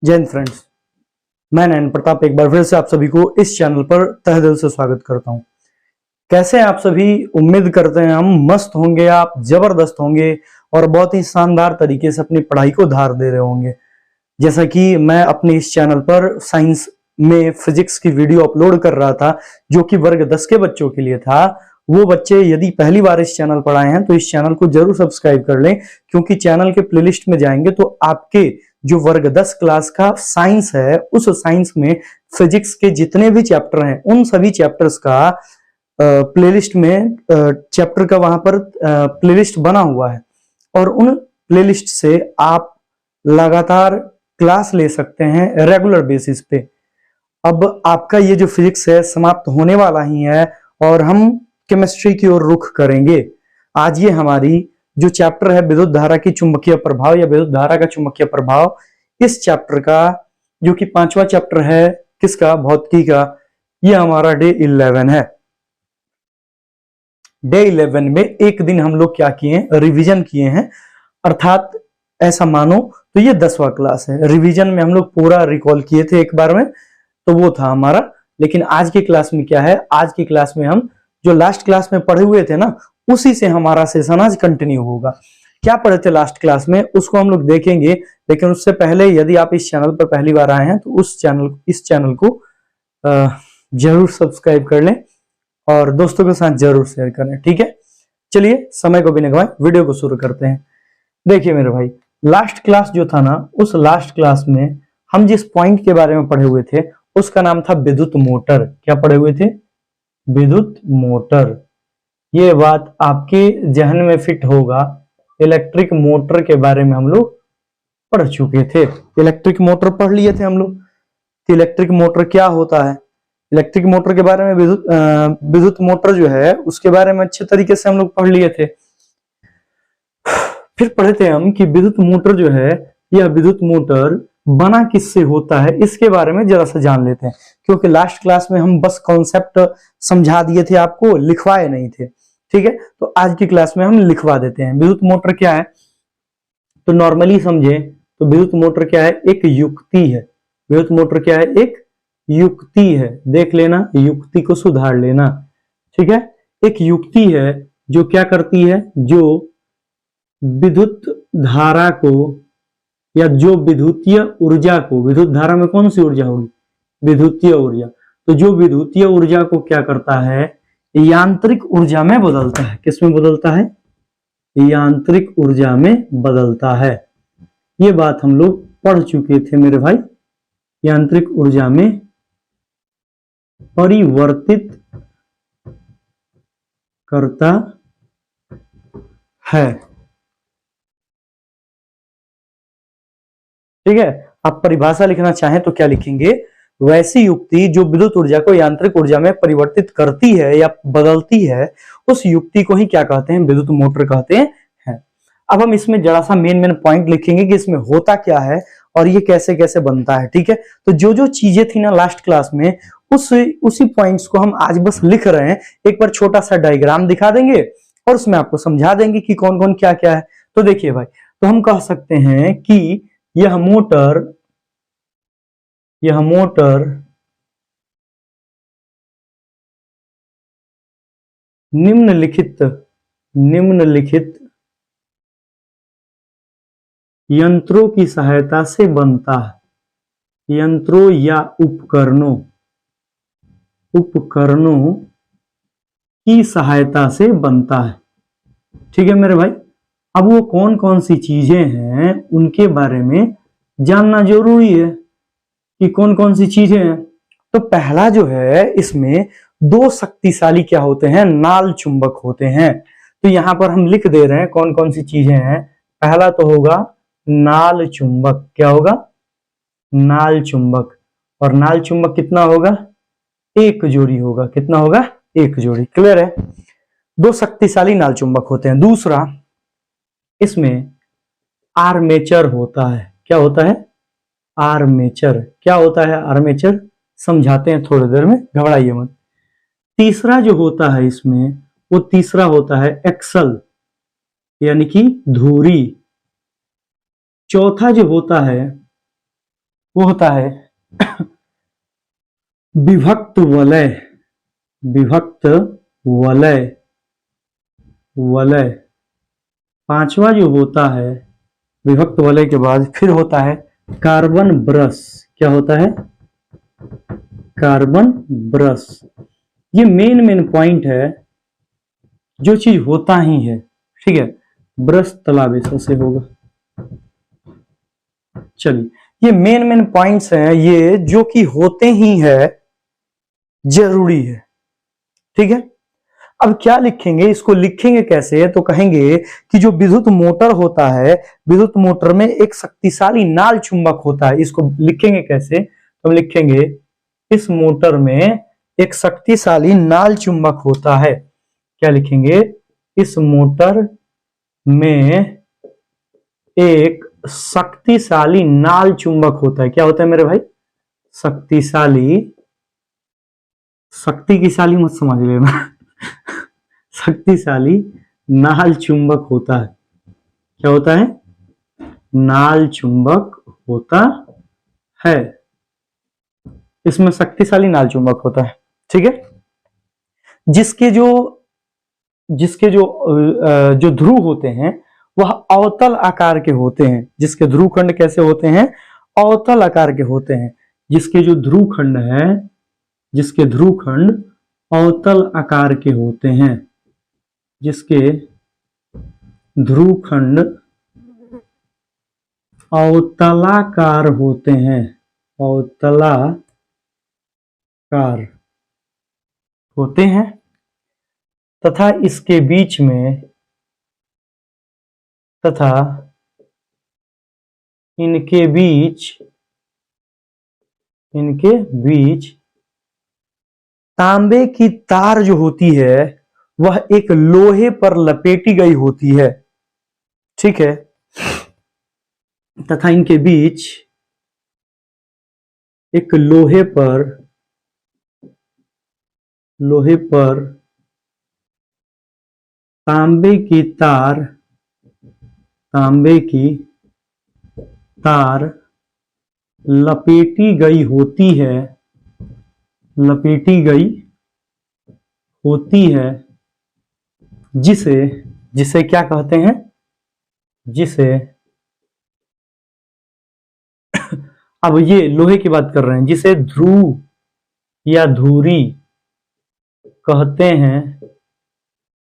जय हिंद फ्रेंड्स, मैं नयन प्रताप एक बार फिर से आप सभी को इस चैनल पर तहे दिल से स्वागत करता हूं। कैसे हैं आप सभी? उम्मीद करते हैं हम मस्त होंगे, आप जबरदस्त होंगे और बहुत ही शानदार तरीके से अपनी पढ़ाई को धार दे रहे होंगे। जैसा कि मैं अपने इस चैनल पर साइंस में फिजिक्स की वीडियो अपलोड कर रहा था जो कि वर्ग 10 के बच्चों के लिए था। वो बच्चे यदि पहली बार इस चैनल पर आए हैं तो इस चैनल को जरूर सब्सक्राइब कर लें, क्योंकि चैनल के प्लेलिस्ट में जाएंगे तो आपके जो वर्ग 10 क्लास का साइंस है उस साइंस में फिजिक्स के जितने भी चैप्टर हैं उन सभी चैप्टर्स का प्लेलिस्ट में चैप्टर का वहां पर प्लेलिस्ट बना हुआ है और उन प्लेलिस्ट से आप लगातार क्लास ले सकते हैं रेगुलर बेसिस पे। अब आपका ये जो फिजिक्स है समाप्त होने वाला ही है और हम केमिस्ट्री की ओर रुख करेंगे। आज ये हमारी जो चैप्टर है विद्युत धारा की चुंबकीय प्रभाव या विद्युत धारा का चुंबकीय प्रभाव, इस चैप्टर का जो कि 5वां चैप्टर है किसका, भौतिकी का, ये हमारा डे 11 है। डे 11 में एक दिन हम लोग क्या किए हैं, रिवीजन किए हैं। अर्थात ऐसा मानो तो ये 10वां क्लास है। रिवीजन में हम लोग पूरा रिकॉल किए थे एक बार में, तो वो था हमारा। लेकिन आज की क्लास में क्या है, आज की क्लास में हम जो लास्ट क्लास में पढ़े हुए थे ना, उसी से हमारा सेशन आज कंटिन्यू होगा। क्या पढ़े थे लास्ट क्लास में उसको हम लोग देखेंगे, लेकिन उससे पहले यदि आप इस चैनल पर पहली बार आए हैं तो इस चैनल को जरूर सब्सक्राइब कर लें और दोस्तों के साथ जरूर शेयर करें। ठीक है, चलिए समय को बिना गवाए वीडियो को शुरू करते हैं। देखिए मेरे भाई, लास्ट क्लास जो था ना, उस लास्ट क्लास में हम जिस पॉइंट के बारे में पढ़े हुए थे उसका नाम था विद्युत मोटर। क्या पढ़े हुए थे? विद्युत मोटर। ये बात आपके जहन में फिट होगा, इलेक्ट्रिक मोटर के बारे में हम लोग पढ़ चुके थे। इलेक्ट्रिक मोटर पढ़ लिए थे हम लोग कि इलेक्ट्रिक मोटर क्या होता है। इलेक्ट्रिक मोटर के बारे में विद्युत मोटर जो है उसके बारे में अच्छे तरीके से हम लोग पढ़ लिए थे। फिर पढ़े थे हम कि विद्युत मोटर जो है, यह विद्युत मोटर बना किससे होता है, इसके बारे में जरा सा जान लेते हैं, क्योंकि लास्ट क्लास में हम बस कॉन्सेप्ट समझा दिए थे, आपको लिखवाए नहीं थे। ठीक है, तो आज की क्लास में हम लिखवा देते हैं। विद्युत मोटर क्या है तो नॉर्मली समझे तो विद्युत मोटर क्या है, एक युक्ति है। विद्युत मोटर क्या है, एक युक्ति है। देख लेना, युक्ति को सुधार लेना। ठीक है, एक युक्ति है जो क्या करती है, जो विद्युत धारा को या जो विद्युतीय ऊर्जा को, विद्युत धारा में कौन सी ऊर्जा होगी, विद्युतीय ऊर्जा, तो जो विद्युतीय ऊर्जा को क्या करता है, यांत्रिक ऊर्जा में बदलता है। किस में बदलता है? यांत्रिक ऊर्जा में बदलता है। ये बात हम लोग पढ़ चुके थे मेरे भाई। यांत्रिक ऊर्जा में परिवर्तित करता है। ठीक है, आप परिभाषा लिखना चाहें तो क्या लिखेंगे, वैसी युक्ति जो विद्युत ऊर्जा को यांत्रिक ऊर्जा में परिवर्तित करती है या बदलती है, उस युक्ति को ही क्या कहते हैं, विद्युत मोटर कहते हैं। अब हम इसमें जरा सा मेन पॉइंट लिखेंगे कि इसमें होता क्या है और ये कैसे कैसे बनता है। ठीक है, तो जो जो चीजें थी ना लास्ट क्लास में, उसी पॉइंट्स को हम आज बस लिख रहे हैं। एक बार छोटा सा डायग्राम दिखा देंगे और उसमें आपको समझा देंगे कि कौन कौन क्या क्या है। तो देखिए भाई, तो हम कह सकते हैं कि यह मोटर निम्नलिखित यंत्रों की सहायता से बनता है। यंत्रों या उपकरणों की सहायता से बनता है। ठीक है मेरे भाई, अब वो कौन कौन सी चीजें हैं उनके बारे में जानना जरूरी है कि कौन कौन सी चीजें हैं। तो पहला जो है, इसमें दो शक्तिशाली क्या होते हैं, नाल चुंबक होते हैं। तो यहां पर हम लिख दे रहे हैं कौन कौन सी चीजें हैं। पहला तो होगा नाल चुंबक। क्या होगा? नाल चुंबक। और नाल चुंबक कितना होगा? एक जोड़ी होगा। कितना होगा? एक जोड़ी। क्लियर है? दो शक्तिशाली नाल चुंबक होते हैं। दूसरा, इसमें आर्मेचर होता है। क्या होता है? आर्मेचर। क्या होता है आर्मेचर? समझाते हैं थोड़ी देर में, घबराइए मत। तीसरा जो होता है इसमें, वो तीसरा होता है एक्सल, यानी कि धुरी। चौथा जो होता है वो होता है विभक्त वलय। विभक्त वलय, वलय। पांचवा जो होता है विभक्त वलय के बाद फिर होता है कार्बन ब्रश। क्या होता है? Carbon brush. ये मेन पॉइंट है, जो चीज होता ही है, ठीक है। ब्रश तालाब से होगा। चलिए, ये मेन पॉइंट्स हैं, ये जो कि होते ही है, जरूरी है, ठीक है। अब क्या लिखेंगे, इसको लिखेंगे कैसे? तो कहेंगे कि जो विद्युत मोटर होता है, विद्युत मोटर में एक शक्तिशाली नाल चुंबक होता है। इसको लिखेंगे कैसे? तो लिखेंगे इस मोटर में एक शक्तिशाली नाल चुंबक होता है। क्या लिखेंगे? इस मोटर में एक शक्तिशाली नाल चुंबक होता है। क्या होता है मेरे भाई? शक्तिशाली। शक्ति की शाली मत समझ लेना शक्तिशाली नाल चुंबक होता है। क्या होता है? नाल चुंबक होता है। इसमें शक्तिशाली नाल चुंबक होता है, ठीक है। जिसके जो ध्रुव होते हैं वह अवतल आकार के होते हैं। जिसके ध्रुव खंड कैसे होते हैं? अवतल आकार के होते हैं। जिसके जो ध्रुव खंड है, जिसके ध्रुव खंड अवतल आकार के होते हैं। जिसके ध्रुव खंड अवतलाकार होते हैं, अवतलाकार होते हैं, तथा इसके बीच में, तथा इनके बीच तांबे की तार जो होती है वह एक लोहे पर लपेटी गई होती है, ठीक है। तथा इनके बीच एक लोहे पर तांबे की तार लपेटी गई होती है, जिसे क्या कहते हैं? जिसे, अब ये लोहे की बात कर रहे हैं, जिसे ध्रुव या धुरी कहते हैं,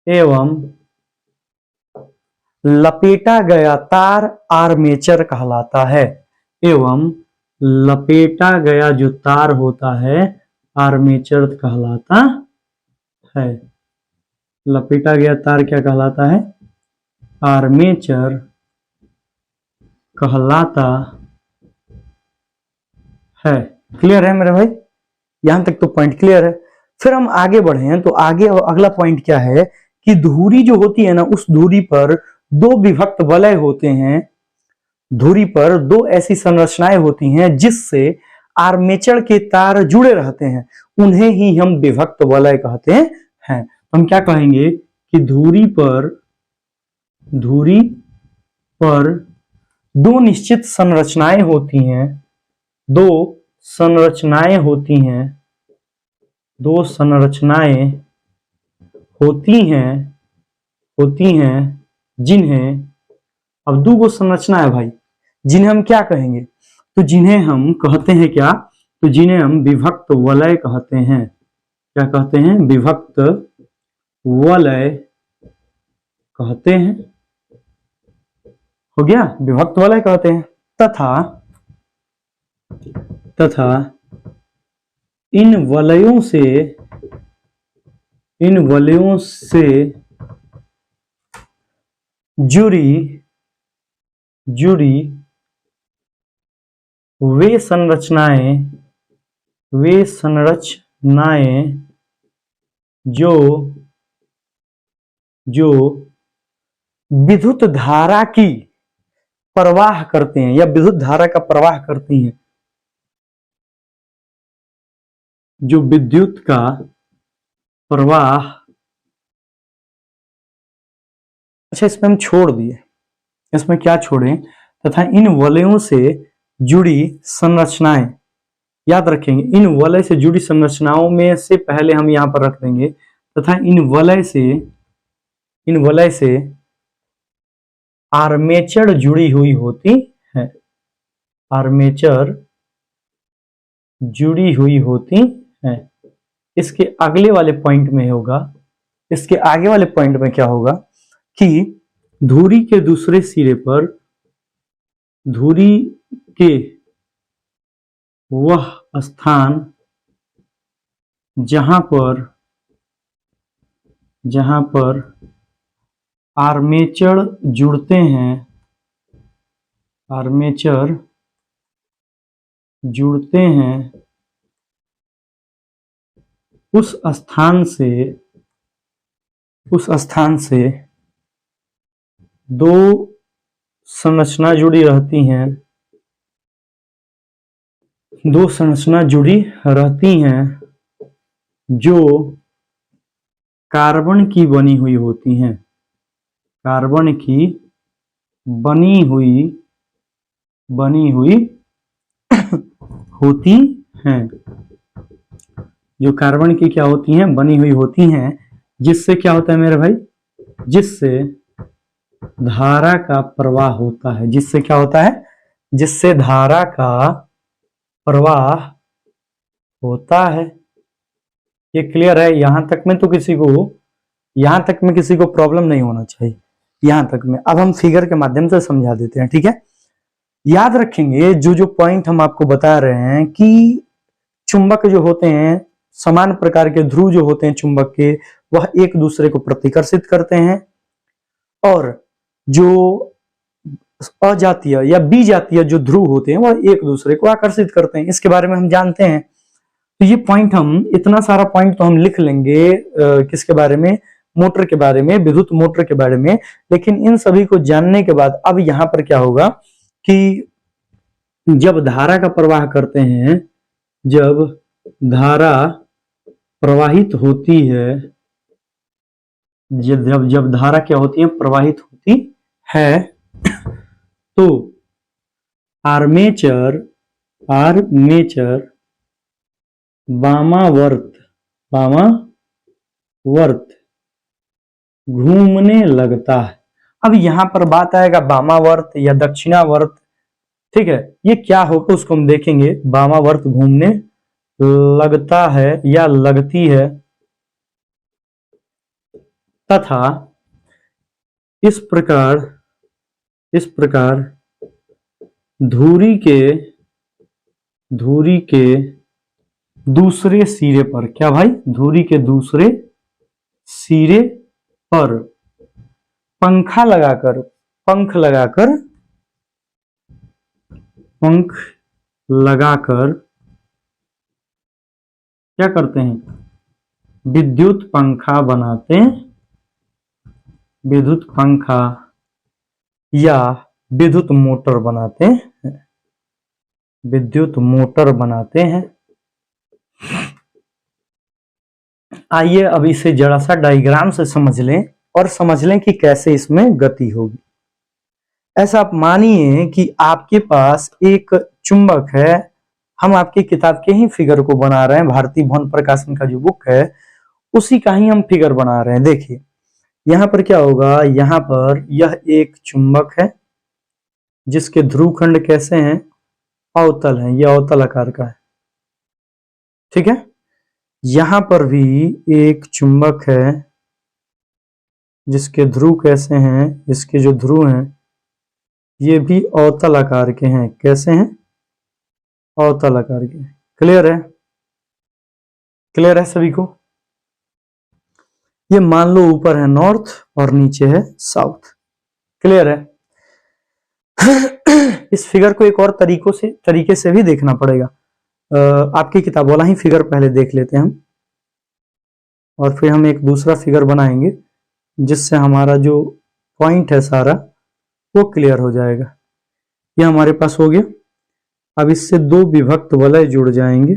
एवं लपेटा गया तार आर्मेचर कहलाता है। एवं लपेटा गया जो तार होता है आर्मेचर कहलाता है। लपेटा गया तार क्या कहलाता है? आर्मेचर कहलाता है। क्लियर है मेरे भाई? यहां तक तो पॉइंट क्लियर है। फिर हम आगे बढ़े हैं, तो आगे अगला पॉइंट क्या है कि धुरी जो होती है ना, उस धुरी पर दो विभक्त वलय होते हैं। धुरी पर दो ऐसी संरचनाएं होती हैं जिससे आर्मेचर के तार जुड़े रहते हैं, उन्हें ही हम विभक्त वलय कहते हैं। हम क्या कहेंगे कि धुरी पर दो निश्चित संरचनाएं होती हैं, दो संरचनाएं होती हैं जिन्हें, अब दो संरचना है भाई, जिन्हें हम क्या कहेंगे? तो जिन्हें हम कहते हैं क्या? तो जिन्हें हम विभक्त वलय कहते हैं। क्या कहते हैं? विभक्त वलय कहते हैं। हो गया? विभक्त वलय कहते हैं। तथा इन वलयों से जुड़ी वे संरचनाएं जो विद्युत धारा की प्रवाह करते हैं या विद्युत धारा का प्रवाह करती हैं, जो विद्युत का प्रवाह, अच्छा इसमें हम छोड़ दिए, इसमें क्या छोड़ें? तथा इन वलयों से जुड़ी संरचनाएं याद रखेंगे। इन वलय से जुड़ी संरचनाओं में से पहले हम यहां पर रख देंगे तथा इन वलय से आर्मेचर जुड़ी हुई होती है। आर्मेचर जुड़ी हुई होती है। इसके अगले वाले पॉइंट में होगा, इसके आगे वाले पॉइंट में क्या होगा कि धुरी के दूसरे सिरे पर धुरी के वह स्थान जहां पर आर्मेचर जुड़ते हैं, आर्मेचर जुड़ते हैं, उस स्थान से दो संरचना जुड़ी रहती हैं, दो संरचना जुड़ी रहती हैं जो कार्बन की बनी हुई होती हैं, कार्बन की बनी हुई होती हैं, जो कार्बन की क्या होती हैं, बनी हुई होती हैं, जिससे क्या होता है मेरे भाई, जिससे धारा का प्रवाह होता है। जिससे क्या होता है, जिससे धारा का प्रवाह होता है। ये क्लियर है? यहां तक में किसी को प्रॉब्लम नहीं होना चाहिए यहां तक में। अब हम फिगर के माध्यम से समझा देते हैं, ठीक है। याद रखेंगे जो पॉइंट हम आपको बता रहे हैं कि चुंबक जो होते हैं, समान प्रकार के ध्रुव जो होते हैं चुंबक के, वह एक दूसरे को प्रतिकर्षित करते हैं, और जो अजातीय या विजातीय जो ध्रुव होते हैं वह एक दूसरे को आकर्षित करते हैं। इसके बारे में हम जानते हैं। तो ये पॉइंट हम इतना सारा पॉइंट तो हम लिख लेंगे किसके बारे में, मोटर के बारे में, विद्युत मोटर के बारे में। लेकिन इन सभी को जानने के बाद अब यहां पर क्या होगा कि जब धारा का प्रवाह करते हैं, जब धारा प्रवाहित होती है, जब धारा क्या होती है, प्रवाहित होती है, तो आर्मेचर वामावर्त घूमने लगता है। अब यहां पर बात आएगा वामावर्त या दक्षिणावर्त, ठीक है। ये क्या होगा उसको हम देखेंगे। वामावर्त घूमने लगता है या लगती है, तथा इस प्रकार धुरी के दूसरे सिरे पर, क्या भाई, धुरी के दूसरे सिरे पर पंख लगाकर क्या करते हैं, विद्युत पंखा या विद्युत मोटर बनाते हैं। आइए अब इसे जरा सा डायग्राम से समझ लें और समझ लें कि कैसे इसमें गति होगी। ऐसा आप मानिए कि आपके पास एक चुंबक है। हम आपकी किताब के ही फिगर को बना रहे हैं, भारतीय भवन प्रकाशन का जो बुक है उसी का ही हम फिगर बना रहे हैं। देखिए यहां पर क्या होगा, यहां पर यह एक चुंबक है जिसके ध्रुव खंड कैसे हैं, अवतल हैं, यह अवतल आकार का है, ठीक है। यहां पर भी एक चुंबक है जिसके ध्रुव कैसे हैं, इसके जो ध्रुव हैं ये भी अवतल आकार के हैं। कैसे हैं, अवतल आकार के। क्लियर है? क्लियर है सभी को? ये मान लो ऊपर है नॉर्थ और नीचे है साउथ। क्लियर है? इस फिगर को एक और तरीके से भी देखना पड़ेगा। आपकी किताब वाला ही फिगर पहले देख लेते हैं हम, और फिर हम एक दूसरा फिगर बनाएंगे जिससे हमारा जो पॉइंट है सारा वो क्लियर हो जाएगा। ये हमारे पास हो गया। अब इससे दो विभक्त वलय जुड़ जाएंगे।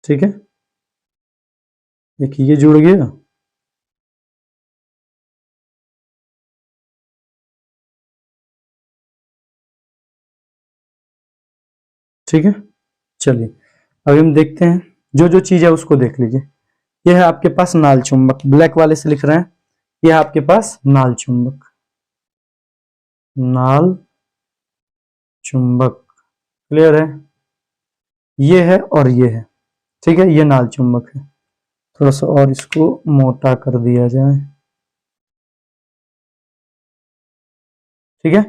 ठीक है, देखिए ये जुड़ गया ठीक है, चलिए अभी हम देखते हैं, जो जो चीज है उसको देख लीजिए। यह है आपके पास नाल चुंबक, ब्लैक वाले से लिख रहे हैं, यह आपके पास नाल चुंबक, नाल चुंबक, क्लियर है, ये है और ये है, ठीक है, ये नाल चुंबक है। थोड़ा सा और इसको मोटा कर दिया जाए, ठीक है,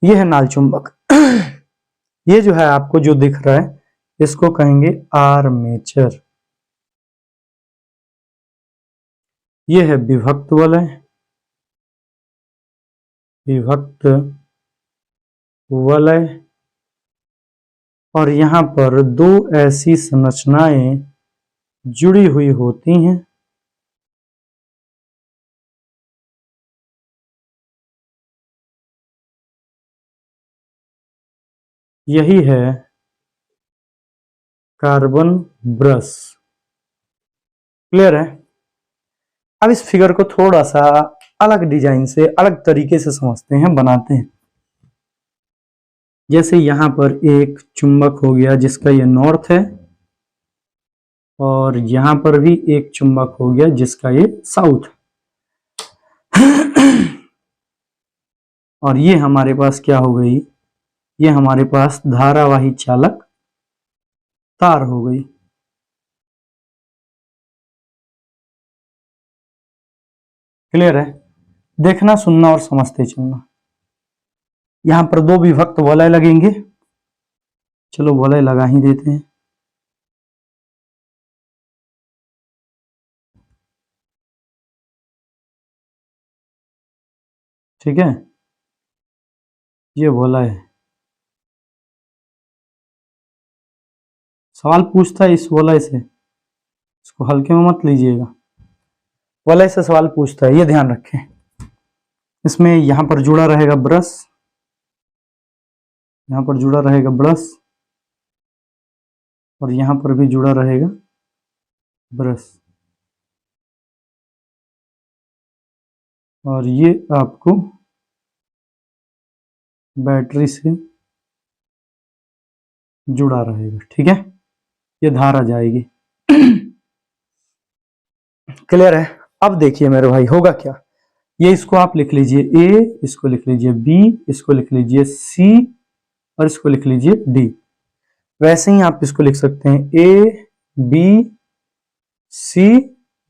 ये है नाल चुंबक। ये जो है आपको जो दिख रहा है इसको कहेंगे आर्मेचर। ये है विभक्त वलय, विभक्त वलय, और यहां पर दो ऐसी संरचनाएं जुड़ी हुई होती हैं, यही है कार्बन ब्रश, क्लियर है। अब इस फिगर को थोड़ा सा अलग डिजाइन से, अलग तरीके से समझते हैं, बनाते हैं। जैसे यहां पर एक चुंबक हो गया जिसका ये नॉर्थ है, और यहां पर भी एक चुंबक हो गया जिसका ये साउथ। और ये हमारे पास क्या हो गई, ये हमारे पास धारावाही चालक तार हो गई। क्लियर है, देखना, सुनना और समझते चलना। यहां पर दो विभक्त वलय लगेंगे, चलो वलय लगा ही देते हैं। ठीक है, ये वलय है। सवाल पूछता है इस वलय से, इसको हल्के में मत लीजिएगा, वलय से सवाल पूछता है, ये ध्यान रखें। इसमें यहां पर जुड़ा रहेगा ब्रश, यहां पर जुड़ा रहेगा ब्रश, और यहां पर भी जुड़ा रहेगा ब्रश, और ये आपको बैटरी से जुड़ा रहेगा। ठीक है, ये धारा जाएगी। क्लियर है। अब देखिए मेरे भाई होगा क्या, ये इसको आप लिख लीजिए ए, इसको लिख लीजिए बी, इसको लिख लीजिए सी, और इसको लिख लीजिए डी। वैसे ही आप इसको लिख सकते हैं A B C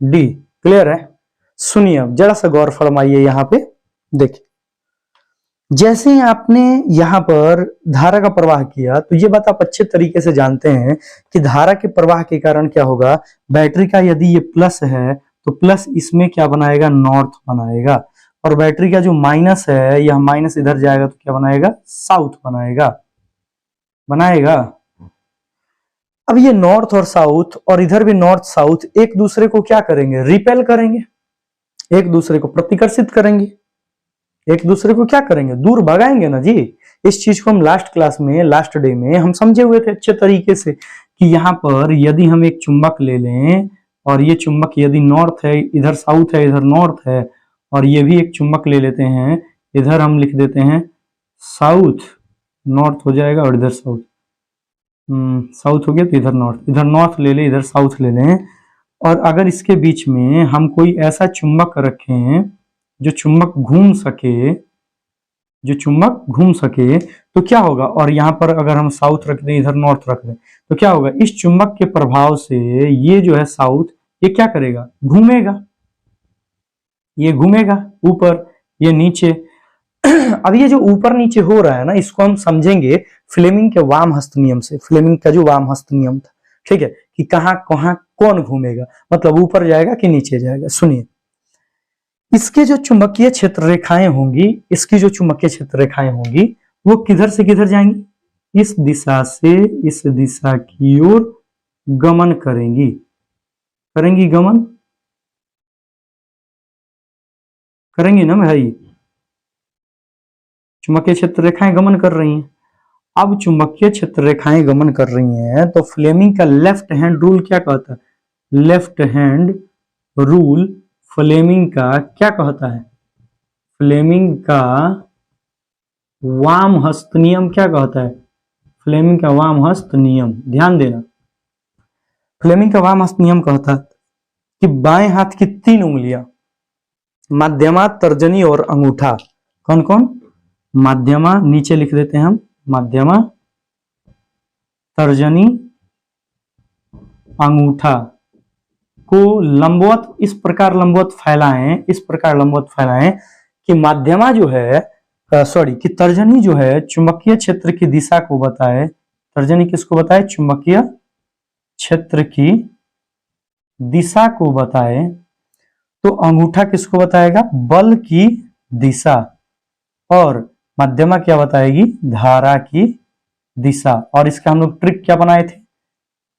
D. Clear है। सुनिए अब जरा सा गौर फरमाइए, यहां पे देखिए, जैसे ही आपने यहां पर धारा का प्रवाह किया, तो ये बात आप अच्छे तरीके से जानते हैं कि धारा के प्रवाह के कारण क्या होगा, बैटरी का यदि ये प्लस है तो प्लस इसमें क्या बनाएगा, नॉर्थ बनाएगा, और बैटरी का जो माइनस है, यह माइनस इधर जाएगा तो क्या बनाएगा, साउथ बनाएगा, बनाएगा। अब ये नॉर्थ और साउथ, और इधर भी नॉर्थ साउथ, एक दूसरे को क्या करेंगे, रिपेल करेंगे, एक दूसरे को प्रतिकर्षित करेंगे, एक दूसरे को क्या करेंगे, दूर भगाएंगे ना जी। इस चीज को हम लास्ट क्लास में, लास्ट डे में हम समझे हुए थे अच्छे तरीके से कि यहां पर यदि हम एक चुंबक ले लें, और ये चुंबक यदि नॉर्थ है, इधर साउथ है, इधर नॉर्थ है, और ये भी एक चुंबक ले लेते हैं, इधर हम लिख देते हैं साउथ, नॉर्थ हो जाएगा, और इधर साउथ, साउथ हो गया, तो इधर नॉर्थ ले लें, इधर साउथ ले लें, और अगर इसके बीच में हम कोई ऐसा चुंबक रखें जो चुंबक घूम सके, जो चुंबक घूम सके, तो क्या होगा, और यहां पर अगर हम साउथ रख दें, इधर नॉर्थ रख दें, तो क्या होगा, इस चुंबक के प्रभाव से ये जो है साउथ, ये क्या करेगा, घूमेगा, ये घूमेगा ऊपर, ये नीचे। अब ये जो ऊपर नीचे हो रहा है ना, इसको हम समझेंगे फ्लेमिंग के वाम हस्त नियम से, फ्लेमिंग का जो वाम हस्त नियम था, ठीक है, कि कहां कहां कौन घूमेगा, मतलब ऊपर जाएगा कि नीचे जाएगा। सुनिए, इसके जो चुंबकीय क्षेत्र रेखाएं होंगी, इसकी जो चुंबकीय क्षेत्र रेखाएं होंगी, वो किधर से किधर जाएंगी, इस दिशा से इस दिशा की ओर गमन करेंगी, करेंगी गमन, करेंगी ना भाई, चुंबकीय क्षेत्र रेखाएं गमन कर रही हैं। अब चुंबकीय क्षेत्र रेखाएं गमन कर रही हैं, तो फ्लेमिंग का लेफ्ट हैंड रूल क्या कहता है, लेफ्ट हैंड रूल फ्लेमिंग का क्या कहता है, फ्लेमिंग का वाम हस्त नियम क्या कहता है, फ्लेमिंग का वाम हस्त नियम, ध्यान देना। फ्लेमिंग का वाम हस्त नियम कहता है कि बाएं हाथ की 3 उंगलियां, मध्यमा, तर्जनी और अंगूठा, कौन कौन, मध्यमा, नीचे लिख देते हैं हम, मध्यमा, तर्जनी, अंगूठा को लंबवत इस प्रकार लंबवत फैलाएं, इस प्रकार लंबवत फैलाएं कि मध्यमा जो है सॉरी कि तर्जनी जो है चुंबकीय क्षेत्र की दिशा को बताए। तर्जनी किसको बताए, चुंबकीय क्षेत्र की दिशा को बताए। तो अंगूठा किसको बताएगा, बल की दिशा, और मध्यमा क्या बताएगी, धारा की दिशा। और इसका हम लोग ट्रिक क्या बनाए थे,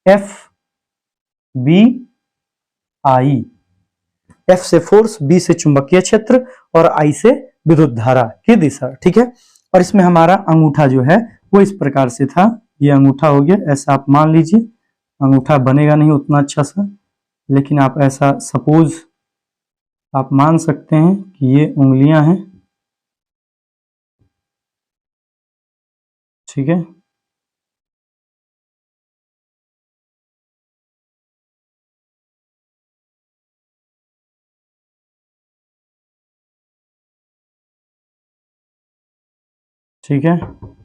एफ बी आई, एफ से फोर्स, बी से चुंबकीय क्षेत्र और आई से विद्युत धारा की दिशा, ठीक है। और इसमें हमारा अंगूठा जो है वो इस प्रकार से था, ये अंगूठा हो गया, ऐसा आप मान लीजिए। अंगूठा बनेगा नहीं उतना अच्छा सा, लेकिन आप ऐसा सपोज आप मान सकते हैं कि ये उंगलियां हैं, ठीक है। ठीक है,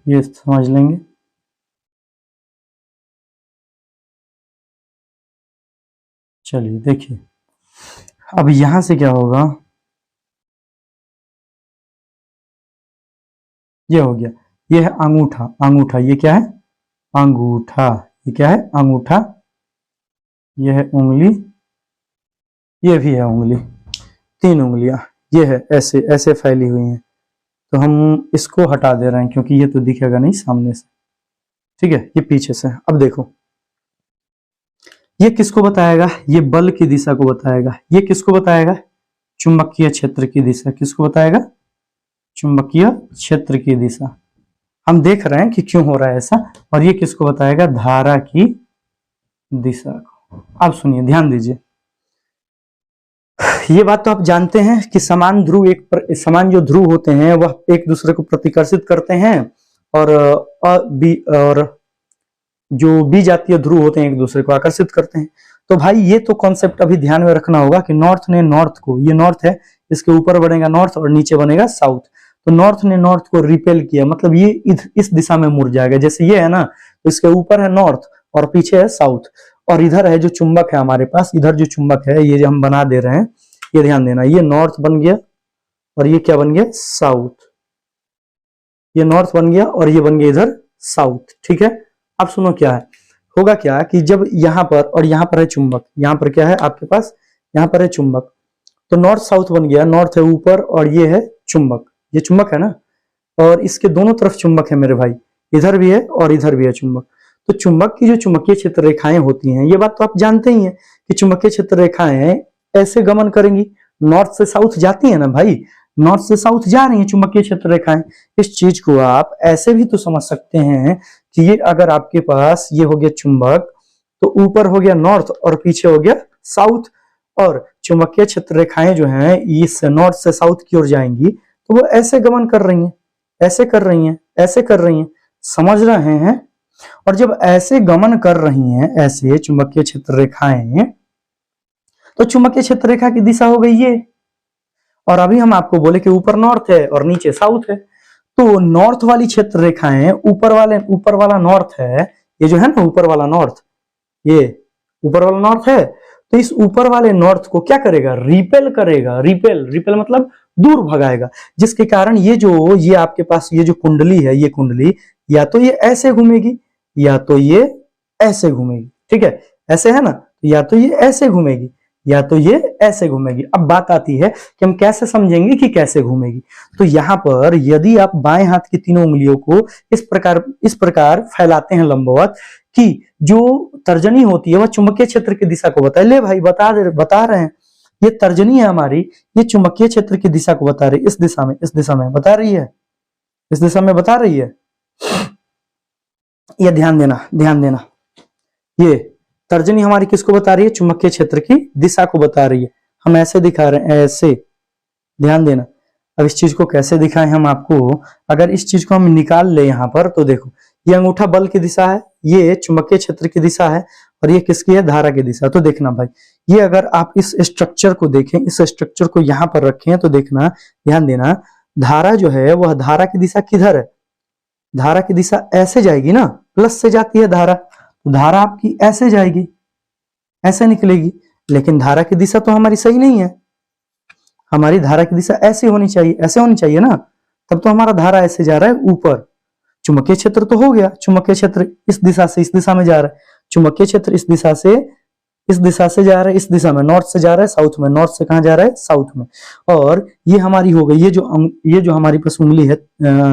ये समझ लेंगे। चलिए देखिए, अब यहां से क्या होगा, ये हो गया, ये है अंगूठा, अंगूठा, ये क्या है, अंगूठा, ये क्या है, अंगूठा, ये है उंगली, ये भी है उंगली, 3 उंगलियां, ये है ऐसे ऐसे फैली हुई हैं। तो हम इसको हटा दे रहे हैं क्योंकि ये तो दिखेगा नहीं सामने से, ठीक है, ये पीछे से। अब देखो, ये किसको बताएगा, ये बल की दिशा को बताएगा। ये किसको बताएगा, चुंबकीय क्षेत्र की दिशा, किसको बताएगा, चुंबकीय क्षेत्र की दिशा। हम देख रहे हैं कि क्यों हो रहा है ऐसा। और ये किसको बताएगा, धारा की दिशा को। अब सुनिए, ध्यान दीजिए, ये बात तो आप जानते हैं कि समान ध्रुव समान जो ध्रुव होते हैं वह एक दूसरे को प्रतिकर्षित करते हैं, और जो बी जातीय ध्रुव होते हैं एक दूसरे को आकर्षित करते हैं। तो भाई ये तो कॉन्सेप्ट अभी ध्यान में रखना होगा कि नॉर्थ ने नॉर्थ को, ये नॉर्थ है, इसके ऊपर बनेगा नॉर्थ और नीचे बनेगा साउथ। तो नॉर्थ ने नॉर्थ को रिपेल किया, मतलब ये इस दिशा में मुड़ जाएगा। जैसे ये है ना, तो इसके ऊपर है नॉर्थ और पीछे है साउथ, और इधर है जो चुंबक है हमारे पास, इधर जो चुंबक है ये जो हम बना दे रहे हैं, ये ध्यान देना, ये नॉर्थ बन गया और ये क्या बन गया, साउथ। ये नॉर्थ बन गया और ये बन गया इधर साउथ, ठीक है। अब सुनो क्या है, होगा क्या कि जब यहां पर और यहां पर है चुंबक, यहां पर क्या है आपके पास, यहां पर है चुंबक, तो नॉर्थ साउथ बन गया, नॉर्थ है ऊपर और ये है चुंबक, ये चुंबक है ना, और इसके दोनों तरफ चुंबक है मेरे भाई, इधर भी है और इधर भी है चुंबक। तो चुंबक की जो चुंबकीय क्षेत्र रेखाएं होती हैं, ये बात तो आप जानते ही हैं कि चुंबकीय क्षेत्र रेखाएं ऐसे गमन करेंगी, नॉर्थ से साउथ जाती है ना भाई, नॉर्थ से साउथ जा रही है चुंबकीय क्षेत्र रेखाएं। इस चीज को आप ऐसे भी तो समझ सकते हैं कि ये अगर आपके पास ये हो गया चुंबक, तो ऊपर हो गया नॉर्थ और पीछे हो गया साउथ, और चुंबकीय क्षेत्र रेखाएं जो हैं इस नॉर्थ से साउथ की ओर जाएंगी, तो वो ऐसे गमन कर रही हैं, ऐसे कर रही हैं, ऐसे कर रही हैं, समझ रहे हैं। और जब ऐसे गमन कर रही हैं, ऐसे चुंबकीय क्षेत्र रेखाएं, तो चुंबकीय क्षेत्र रेखा की दिशा हो गई ये। और अभी हम आपको बोले कि ऊपर नॉर्थ है और नीचे साउथ है, तो नॉर्थ वाली क्षेत्र रेखाएं, ऊपर वाला नॉर्थ है, ये जो है ना ऊपर वाला नॉर्थ, ये ऊपर वाला नॉर्थ है, तो इस ऊपर वाले नॉर्थ को क्या करेगा, रिपेल करेगा, रिपेल मतलब दूर भगाएगा, जिसके कारण ये आपके पास ये जो कुंडली है, ये कुंडली या तो ये ऐसे घूमेगी या तो ये ऐसे घूमेगी, ठीक है, ऐसे है ना, या तो ये ऐसे घूमेगी या तो ये ऐसे घूमेगी। अब बात आती है कि हम कैसे समझेंगे कि कैसे घूमेगी। तो यहां पर यदि आप बाएं हाथ की 3 उंगलियों को इस प्रकार फैलाते हैं लंबवत, कि जो तर्जनी होती है वह चुंबकीय क्षेत्र की दिशा को बताए। ले भाई बता रहे हैं, ये तर्जनी है हमारी, ये चुंबकीय क्षेत्र की दिशा को बता रही है, इस दिशा में बता रही है, इस दिशा में बता रही है। ये ध्यान देना, ये तर्जनी हमारी किसको बता रही है, चुंबकीय क्षेत्र की दिशा को बता रही है। हम ऐसे दिखा रहे हैं, ऐसे, ध्यान देना। अब इस चीज को कैसे दिखाएं हम आपको, अगर इस चीज को हम निकाल ले यहां पर, तो देखो ये अंगूठा बल की दिशा है, ये चुंबकीय क्षेत्र की दिशा है, और ये किसकी है, धारा की दिशा। तो देखना भाई, ये अगर आप इस स्ट्रक्चर को देखें, इस स्ट्रक्चर को यहां पर रखें, तो देखना, ध्यान देना, धारा जो है वह धारा की दिशा किधर है, धारा की दिशा ऐसे जाएगी ना, प्लस से जाती है धारा, तो धारा आपकी ऐसे जाएगी, ऐसे निकलेगी। लेकिन धारा की दिशा तो हमारी सही नहीं है, हमारी धारा की दिशा ऐसे होनी चाहिए, ऐसे होनी चाहिए ना, तब तो हमारा धारा ऐसे जा रहा है ऊपर। चुंबकीय क्षेत्र तो हो गया, चुंबकीय क्षेत्र इस दिशा से इस दिशा में जा रहा है, चुंबकीय क्षेत्र इस दिशा से जा रहा है, इस दिशा में नॉर्थ से जा रहा है साउथ में, नॉर्थ से कहां जा रहा है, साउथ में। और ये हमारी हो गई, ये जो हमारी पास उंगली है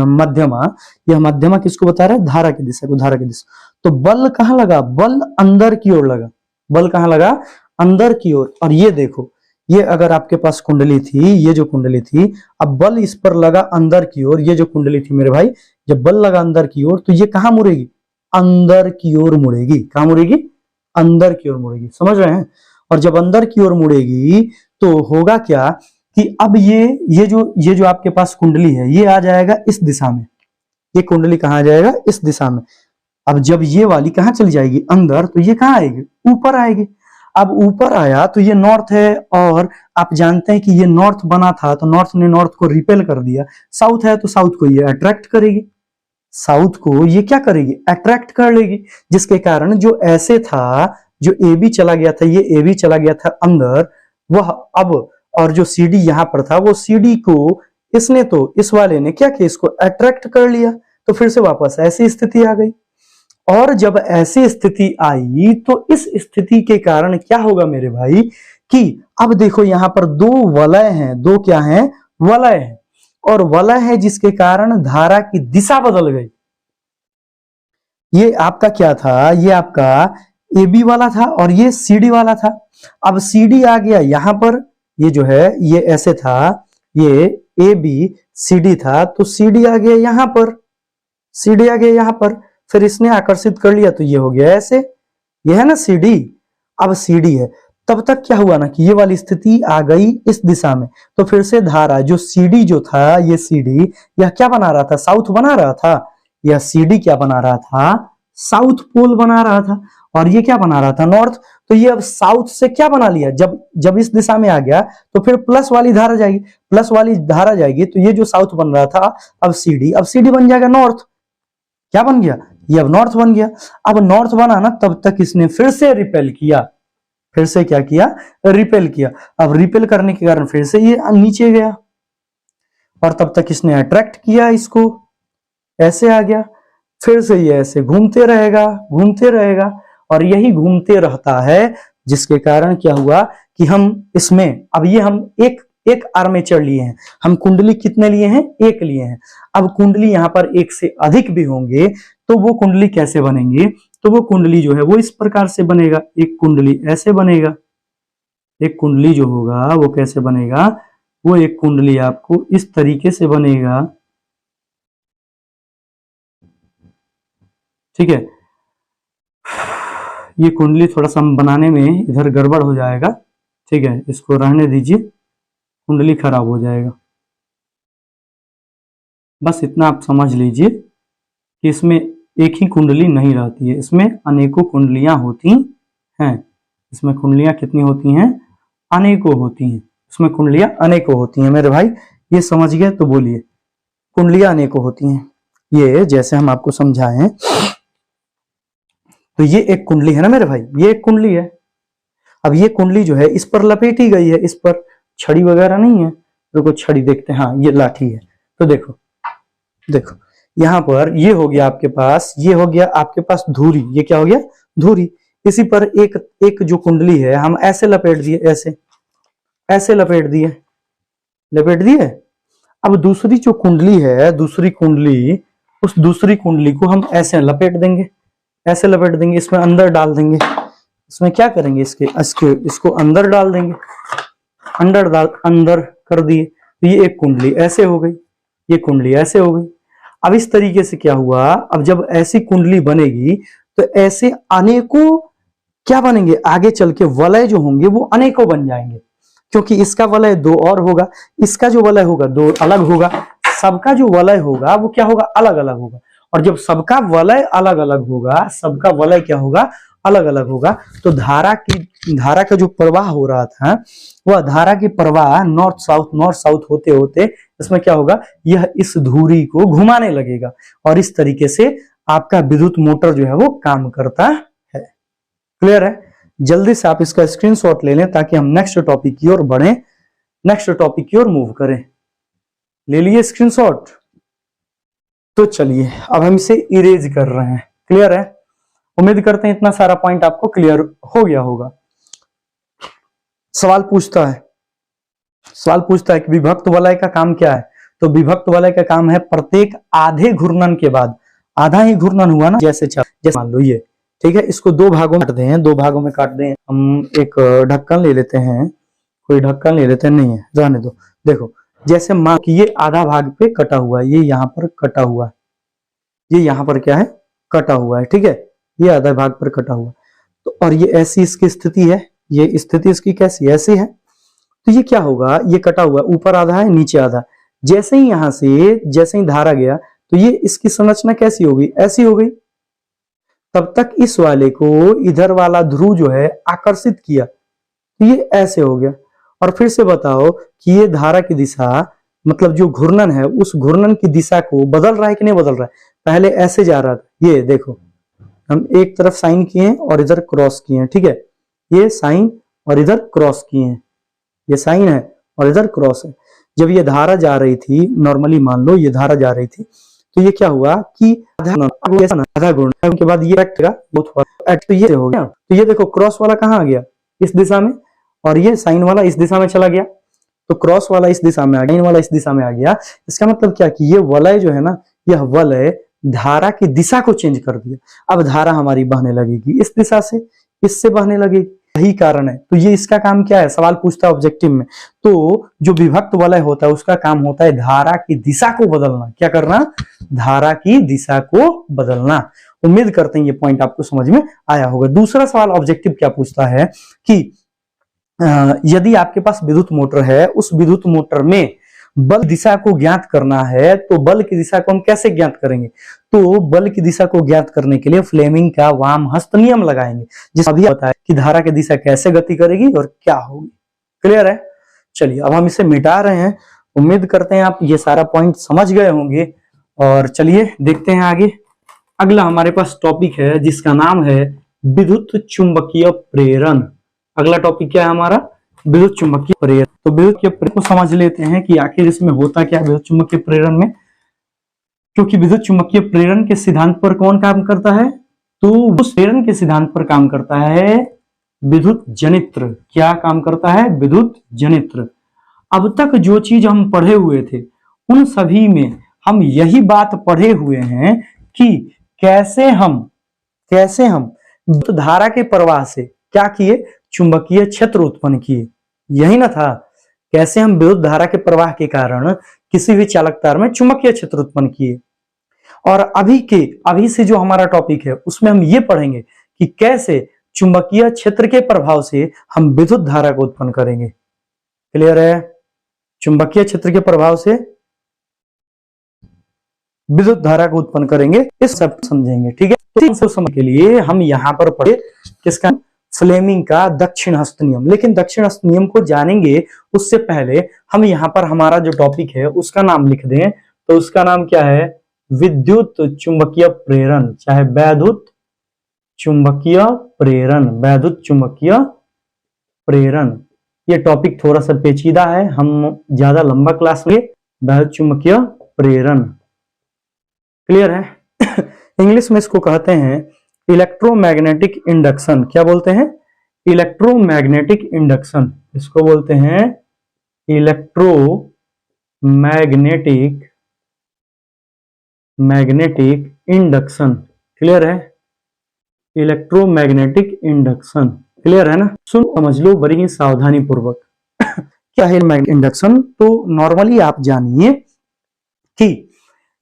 मध्यमा, यह मध्यमा किसको बता रहा है, धारा की दिशा को, धारा की दिशा। तो बल कहां लगा, बल अंदर की ओर लगा, बल कहां लगा, अंदर की ओर। और ये देखो, ये अगर आपके पास कुंडली थी, ये जो कुंडली थी, अब बल इस पर लगा अंदर की ओर, ये जो कुंडली थी मेरे भाई, जब बल लगा अंदर की ओर, तो ये कहां मुड़ेगी, अंदर की ओर मुड़ेगी। कहां मुड़ेगी, अंदर की ओर मुड़ेगी, समझ रहे हैं। और जब अंदर की ओर मुड़ेगी तो होगा क्या कि अब ये जो आपके पास कुंडली है, ये आ जाएगा इस दिशा में, ये कुंडली कहां आ जाएगा, इस दिशा में। अब जब ये वाली कहां चली जाएगी, अंदर, तो ये कहां आएगी, ऊपर आएगी। अब ऊपर आया तो ये नॉर्थ है, और आप जानते हैं कि ये नॉर्थ बना था, तो नॉर्थ ने नॉर्थ को रिपेल कर दिया। साउथ है तो साउथ को ये अट्रैक्ट करेगी, साउथ को ये क्या करेगी, अट्रैक्ट कर लेगी, जिसके कारण जो ऐसे था, जो ए बी चला गया था, ये ए बी चला गया था अंदर, वह अब, और जो सी डी यहां पर था, वो सी डी को इसने, तो इस वाले ने क्या किया, इसको अट्रैक्ट कर लिया, तो फिर से वापस ऐसी स्थिति आ गई। और जब ऐसी स्थिति आई, तो इस स्थिति के कारण क्या होगा मेरे भाई, कि अब देखो यहां पर दो वलय हैं, दो क्या हैं, वलय हैं, और वलय है जिसके कारण धारा की दिशा बदल गई। ये आपका क्या था, ये आपका ए बी वाला था, और ये सी डी वाला था। अब सी डी आ गया यहां पर, ये जो है ये ऐसे था, ये ए बी सी डी था, तो सी डी आ गया यहां पर, सी डी आ गया यहां पर, फिर इसने आकर्षित कर लिया, तो ये हो गया ऐसे, ये है ना सी डी। अब सी डी है, तब तक क्या हुआ ना कि ये वाली स्थिति आ गई इस दिशा में, तो फिर से धारा जो सीडी जो था, ये सीडी, यह क्या बना रहा था, साउथ बना रहा था, यह सीडी क्या बना रहा था, साउथ पोल बना रहा था, और ये क्या बना रहा था, नॉर्थ। तो ये अब साउथ से क्या बना लिया, जब इस दिशा में आ गया, तो फिर प्लस वाली धारा जाएगी, प्लस वाली धारा जाएगी, तो ये जो साउथ बन रहा था, अब सीडी बन जाएगा नॉर्थ। क्या बन गया, ये अब नॉर्थ बन गया। अब नॉर्थ बना ना, तब तक इसने फिर से रिपेल किया, फिर से क्या किया, रिपेल किया। अब रिपेल करने के कारण फिर से ये नीचे गया, और तब तक इसने अट्रैक्ट किया, इसको ऐसे आ गया, फिर से ये ऐसे घूमते रहेगा, घूमते रहेगा, और यही घूमते रहता है, जिसके कारण क्या हुआ कि हम इसमें, अब ये हम एक आर्मेचर लिए हैं, हम कुंडली कितने लिए हैं, एक लिए हैं। अब कुंडली यहां पर एक से अधिक भी होंगे, तो वो कुंडली कैसे बनेंगे, तो वो कुंडली जो है वो इस प्रकार से बनेगा, एक कुंडली ऐसे बनेगा, एक कुंडली जो होगा वो कैसे बनेगा, वो एक कुंडली आपको इस तरीके से बनेगा, ठीक है। ये कुंडली थोड़ा सा बनाने में इधर गड़बड़ हो जाएगा, ठीक है, इसको रहने दीजिए, कुंडली खराब हो जाएगा। बस इतना आप समझ लीजिए कि इसमें एक ही कुंडली नहीं रहती है, इसमें अनेकों कुंडलियां होती हैं। इसमें कुंडलियां कितनी होती हैं, अनेकों होती हैं, इसमें कुंडलियां अनेकों होती हैं मेरे भाई, ये समझ गए तो बोलिए, कुंडलियां अनेकों होती हैं। ये जैसे हम आपको समझाएं, तो ये एक कुंडली है ना मेरे भाई, ये एक कुंडली है। अब ये कुंडली जो है इस पर लपेटी गई है, इस पर छड़ी वगैरह नहीं है, देखो छड़ी देखते हैं, हाँ ये लाठी है। तो देखो देखो यहां पर ये हो गया आपके पास, ये हो गया आपके पास धुरी, ये क्या हो गया, धुरी। इसी पर एक जो कुंडली है हम ऐसे लपेट दिए, ऐसे लपेट दिए। अब दूसरी जो कुंडली है, दूसरी कुंडली, उस दूसरी कुंडली को हम ऐसे लपेट देंगे, ऐसे लपेट देंगे, इसमें अंदर डाल देंगे। इसमें क्या करेंगे, इसको अंदर डाल देंगे, अंदर कर दिए, तो ये एक कुंडली ऐसे हो गई, ये कुंडली ऐसे हो गई। अब इस तरीके से क्या हुआ, अब जब ऐसी कुंडली बनेगी तो ऐसे अनेकों क्या बनेंगे, आगे चल के वलय जो होंगे वो अनेकों बन जाएंगे, क्योंकि इसका वलय दो और होगा, इसका जो वलय होगा दो अलग होगा, सबका जो वलय होगा वो क्या होगा, अलग अलग होगा। और जब सबका वलय अलग अलग होगा, सबका वलय क्या होगा, अलग अलग होगा, तो धारा का जो प्रवाह हो रहा था, वह धारा की प्रवाह नॉर्थ साउथ होते होते इसमें क्या होगा, यह इस धुरी को घुमाने लगेगा और इस तरीके से आपका विद्युत मोटर जो है वो काम करता है। क्लियर है? जल्दी से आप इसका स्क्रीनशॉट ले लें ताकि हम नेक्स्ट टॉपिक की ओर बढ़ें, नेक्स्ट टॉपिक की ओर मूव करें। ले लिए स्क्रीनशॉट? तो चलिए अब हम इसे इरेज कर रहे हैं। क्लियर है? उम्मीद करते हैं इतना सारा पॉइंट आपको क्लियर हो गया होगा। सवाल पूछता है कि विभक्त वलय का काम क्या है? तो विभक्त वलय का काम है प्रत्येक आधे घूर्णन के बाद, आधा ही घूर्णन हुआ ना, जैसे मान लो ये, ठीक है, इसको दो भागों में काट दें, दो भागों में काट दें। हम एक ढक्कन ले लेते हैं, कोई ढक्कन ले लेते हैं, नहीं है रहने दो। देखो जैसे मान कि ये आधा भाग पे कटा हुआ है, ये यहाँ पर कटा हुआ है, ये यहाँ पर क्या है, कटा हुआ है, ठीक है, ये आधा भाग पर कटा हुआ, तो और ये ऐसी इसकी स्थिति है, ये स्थिति इसकी कैसी ऐसी है, तो ये क्या होगा, ये कटा हुआ, ऊपर आधा है नीचे आधा, जैसे ही यहां से जैसे ही धारा गया तो ये इसकी संरचना कैसी होगी, ऐसी हो गई। तब तक इस वाले को इधर वाला ध्रुव जो है आकर्षित किया, तो ये ऐसे हो गया। और फिर से बताओ कि ये धारा की दिशा, मतलब जो घूर्णन है उस घूर्णन की दिशा को बदल रहा है कि नहीं बदल रहा है? पहले ऐसे जा रहा था, ये देखो हम एक तरफ साइन किए और इधर क्रॉस किए हैं, ठीक है, ये साइन और इधर क्रॉस किए हैं, ये साइन है और इधर क्रॉस है। जब ये धारा जा रही थी, नॉर्मली मान लो ये धारा जा रही थी, तो ये क्या हुआ कि आधा घूर्णन के बाद ये तो ये हो गया, तो ये देखो क्रॉस वाला कहाँ आ गया, इस दिशा में, और ये साइन वाला इस दिशा में चला गया, तो क्रॉस वाला इस दिशा में आ गया, साइन वाला इस दिशा में आ गया। इसका मतलब क्या कि ये वलय जो है ना, यह वलय धारा की दिशा को चेंज कर दिया। अब धारा हमारी बहने लगेगी इस दिशा से, इससे बहने लगेगी, यही कारण है। तो ये इसका काम क्या है, सवाल पूछता है ऑब्जेक्टिव में, तो जो विभक्त वलय होता है उसका काम होता है धारा की दिशा को बदलना। क्या करना? धारा की दिशा को बदलना। उम्मीद करते हैं ये पॉइंट आपको समझ में आया होगा। दूसरा सवाल ऑब्जेक्टिव क्या पूछता है कि यदि आपके पास विद्युत मोटर है, उस विद्युत मोटर में बल दिशा को ज्ञात करना है, तो बल की दिशा को हम कैसे ज्ञात करेंगे? तो बल की दिशा को ज्ञात करने के लिए फ्लेमिंग का वाम हस्त नियम लगाएंगे, जिसमें अभी बताया कि धारा की दिशा कैसे गति करेगी और क्या होगी। क्लियर है? चलिए अब हम इसे मिटा रहे हैं। उम्मीद करते हैं आप ये सारा पॉइंट समझ गए होंगे, और चलिए देखते हैं आगे। अगला हमारे पास टॉपिक है जिसका नाम है विद्युत चुंबकीय प्रेरण। अगला टॉपिक क्या है हमारा? विद्युत चुंबकीय प्रेरण। तो विद्युत के प्रेरण को समझ लेते हैं कि आखिर इसमें होता क्या है विद्युत चुंबकीय प्रेरण में, क्योंकि विद्युत चुंबकीय प्रेरण के सिद्धांत पर कौन काम करता है? तो उस प्रेरण के सिद्धांत पर काम करता है विद्युत जनित्र। क्या काम करता है? विद्युत जनित्र। अब तक जो चीज हम पढ़े हुए थे उन सभी में हम यही बात पढ़े हुए हैं कि कैसे हम धारा के प्रवाह से क्या किए, चुंबकीय क्षेत्र उत्पन्न किए। यही ना था, कैसे हम विद्युत धारा के प्रवाह के कारण किसी भी चालक तार में चुंबकीय क्षेत्र उत्पन्न किए। और अभी से जो हमारा टॉपिक है उसमें हम ये पढ़ेंगे कि कैसे चुंबकीय क्षेत्र के प्रभाव से हम विद्युत धारा को उत्पन्न करेंगे। क्लियर है? चुंबकीय क्षेत्र के प्रभाव से विद्युत धारा को उत्पन्न करेंगे, इस सब समझेंगे, ठीक है। तो समझ के लिए हम यहाँ पर पढ़े किसका? फ्लेमिंग का दक्षिण हस्त नियम। लेकिन दक्षिण हस्त नियम को जानेंगे उससे पहले हम यहाँ पर हमारा जो टॉपिक है उसका नाम लिख दें। तो उसका नाम क्या है? विद्युत चुंबकीय प्रेरण, चाहे वैद्युत चुंबकीय प्रेरण, वैद्युत चुंबकीय प्रेरण। ये टॉपिक थोड़ा सा पेचीदा है, हम ज्यादा लंबा क्लास में वैद्युत चुंबकीय प्रेरण। क्लियर है? इंग्लिश में इसको कहते हैं इलेक्ट्रोमैग्नेटिक इंडक्शन। क्या बोलते हैं? Electromagnetic induction. इसको बोलते हैं मैग्नेटिक इंडक्शन। क्लियर है? Electromagnetic induction. क्लियर है ना? सुन समझ लो बड़ी ही सावधानी पूर्वक। क्या है मैग्नेटिक इंडक्शन? तो नॉर्मली आप जानिए कि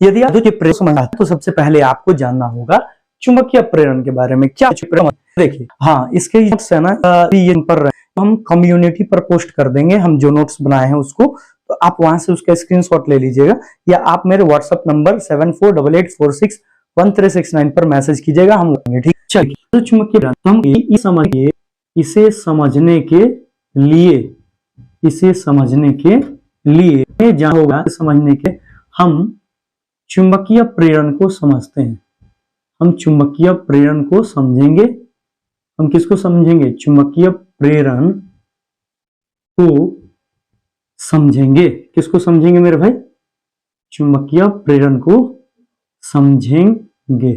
यदि आप प्रेरण समझना है तो सबसे पहले आपको जानना होगा चुंबकीय प्रेरण के बारे में। क्या प्रेरण? देखिए, हाँ, इसके नोट्स है ना, ये पर हम कम्युनिटी पर पोस्ट कर देंगे, हम जो नोट्स बनाए हैं उसको, तो आप वहां से उसका स्क्रीनशॉट ले लीजिएगा, या आप मेरे व्हाट्सएप नंबर 748846 1369 पर मैसेज कीजिएगा, हम लेंगे। ठीक, चलिए तो चुंबकीय प्रेरण हम समझिए, इसे समझने के लिए, इसे समझने के लिए जहां होगा समझने के, हम चुंबकीय प्रेरण को समझते हैं। हम चुंबकीय प्रेरण को समझेंगे। हम किसको समझेंगे? चुंबकीय प्रेरण को समझेंगे। किसको समझेंगे मेरे भाई? चुंबकीय प्रेरण को समझेंगे।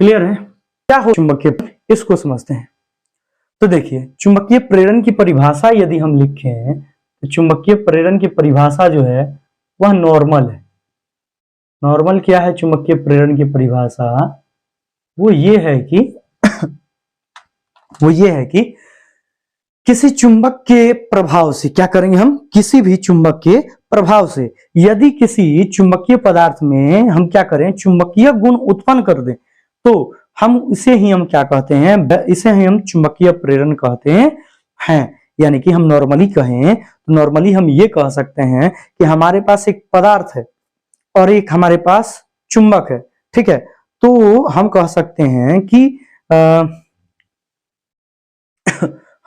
क्लियर है? क्या हो चुंबकीय प्रेरण, इसको समझते हैं। तो देखिए, चुंबकीय प्रेरण की परिभाषा यदि हम लिखें तो चुंबकीय प्रेरण की परिभाषा जो है वह नॉर्मल है। नॉर्मल क्या है चुंबकीय प्रेरण की परिभाषा? वो ये है कि वो ये है कि किसी चुंबक के प्रभाव से, क्या करेंगे हम? किसी भी चुंबक के प्रभाव से यदि किसी चुंबकीय पदार्थ में हम क्या करें? चुंबकीय गुण उत्पन्न कर दें, तो हम इसे ही हम क्या कहते हैं? इसे ही हम चुंबकीय प्रेरण कहते हैं। यानी कि हम नॉर्मली कहें तो नॉर्मली हम ये कह सकते हैं कि हमारे पास एक पदार्थ है और एक हमारे पास चुंबक है। ठीक है, तो हम कह सकते हैं कि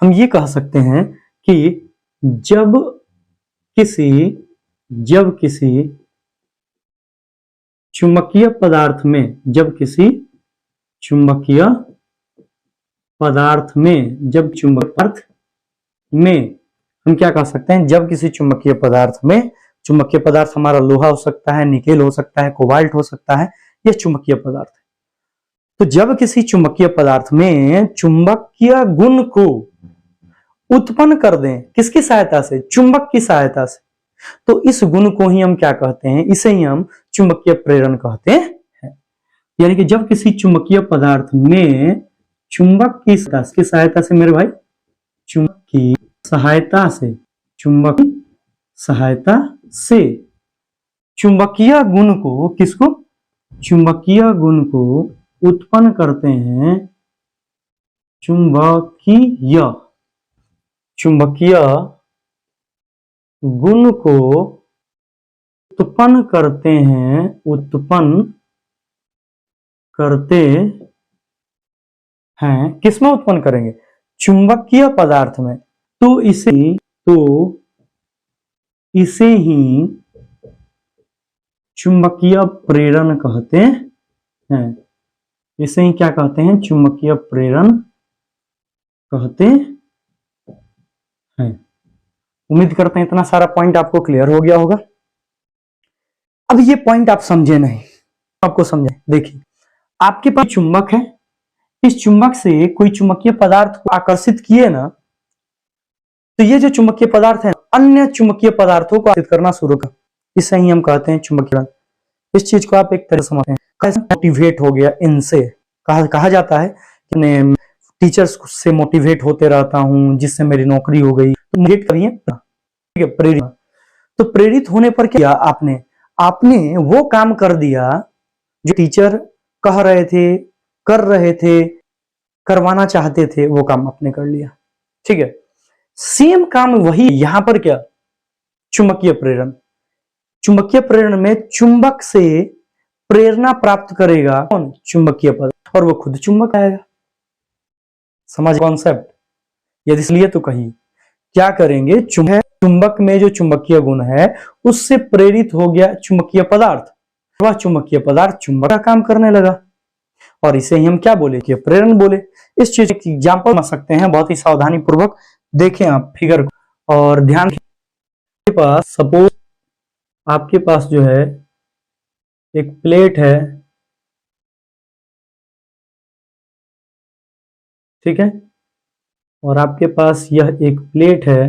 हम ये कह सकते हैं कि जब किसी चुंबकीय पदार्थ में, जब किसी चुंबकीय पदार्थ में, जब चुंबक पदार्थ में हम क्या कह सकते हैं? जब किसी चुंबकीय पदार्थ में, चुंबकीय पदार्थ हमारा लोहा हो सकता है, निकेल हो सकता है, कोबाल्ट हो सकता है, यह चुंबकीय पदार्थ है। तो जब किसी चुंबकीय पदार्थ में चुंबकीय गुण को उत्पन्न कर दें, किसकी सहायता से? चुंबक की सहायता से, तो इस गुण को ही हम क्या कहते हैं? इसे ही हम चुंबकीय प्रेरण कहते हैं। यानी कि जब किसी चुंबकीय पदार्थ में चुंबक की सहायता से मेरे भाई, चुंबक की सहायता से, चुंबक की सहायता से चुंबकीय गुण को, किसको? चुंबकीय गुण को उत्पन्न करते हैं। चुंबकीय गुण को उत्पन्न करते हैं, उत्पन्न करते हैं। किसमें उत्पन्न करेंगे? चुंबकीय पदार्थ में। तो इसे ही चुंबकीय प्रेरण कहते हैं। इसे ही क्या कहते हैं? चुंबकीय प्रेरण कहते हैं। उम्मीद करते हैं इतना सारा पॉइंट आपको क्लियर हो गया होगा। अब ये पॉइंट आप समझे नहीं, आपको समझे। देखिए, आपके पास चुंबक है, इस चुंबक से कोई चुंबकीय पदार्थ को आकर्षित किए ना, तो ये जो चुंबकीय पदार्थ है अन्य चुंबकीय पदार्थों को आकर्षित करना शुरू कर, इसे ही हम कहते हैं चुंबकीय। इस चीज को आप एक तरह समझते हैं, कैसे मोटिवेट हो गया इनसे। कहा जाता है कि मैं टीचर्स से मोटिवेट होते रहता हूं जिससे मेरी नौकरी हो गई। तो मोटिवेट करिए, ठीक है, प्रेरित। तो प्रेरित होने पर क्या आपने आपने वो काम कर दिया जो टीचर कह रहे थे, कर रहे थे, करवाना चाहते थे, वो काम आपने कर लिया। ठीक है, सेम काम वही यहां पर। क्या? चुंबकीय प्रेरण। चुंबकीय प्रेरण में चुंबक से प्रेरणा प्राप्त करेगा कौन? चुंबकीय पदार्थ, और वो खुद चुंबक आएगा। समझ कॉन्सेप्ट? यदि इसलिए तो कही क्या करेंगे? चुंबक में जो चुंबकीय गुण है उससे प्रेरित हो गया चुंबकीय पदार्थ, वह चुंबकीय पदार्थ चुंबक का काम करने लगा, और इसे ही हम क्या बोले? कि प्रेरण बोले। इस चीज की एग्जांपल समझ सकते हैं, बहुत ही सावधानी पूर्वक देखें आप फिगर को, और ध्यान के पास सपोज आपके पास जो है एक प्लेट है, ठीक है, और आपके पास यह एक प्लेट है,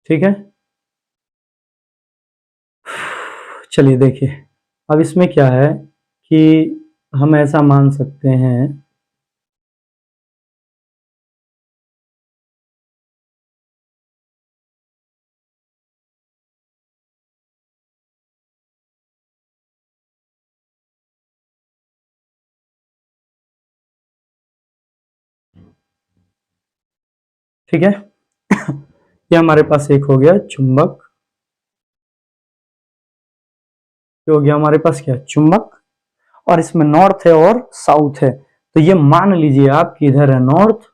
ठीक है। चलिए देखिए, अब इसमें क्या है कि हम ऐसा मान सकते हैं, ठीक है। ये हमारे पास एक हो गया चुंबक, ये हो गया हमारे पास क्या, चुंबक, और इसमें नॉर्थ है और साउथ है। तो ये मान लीजिए आप कि इधर है नॉर्थ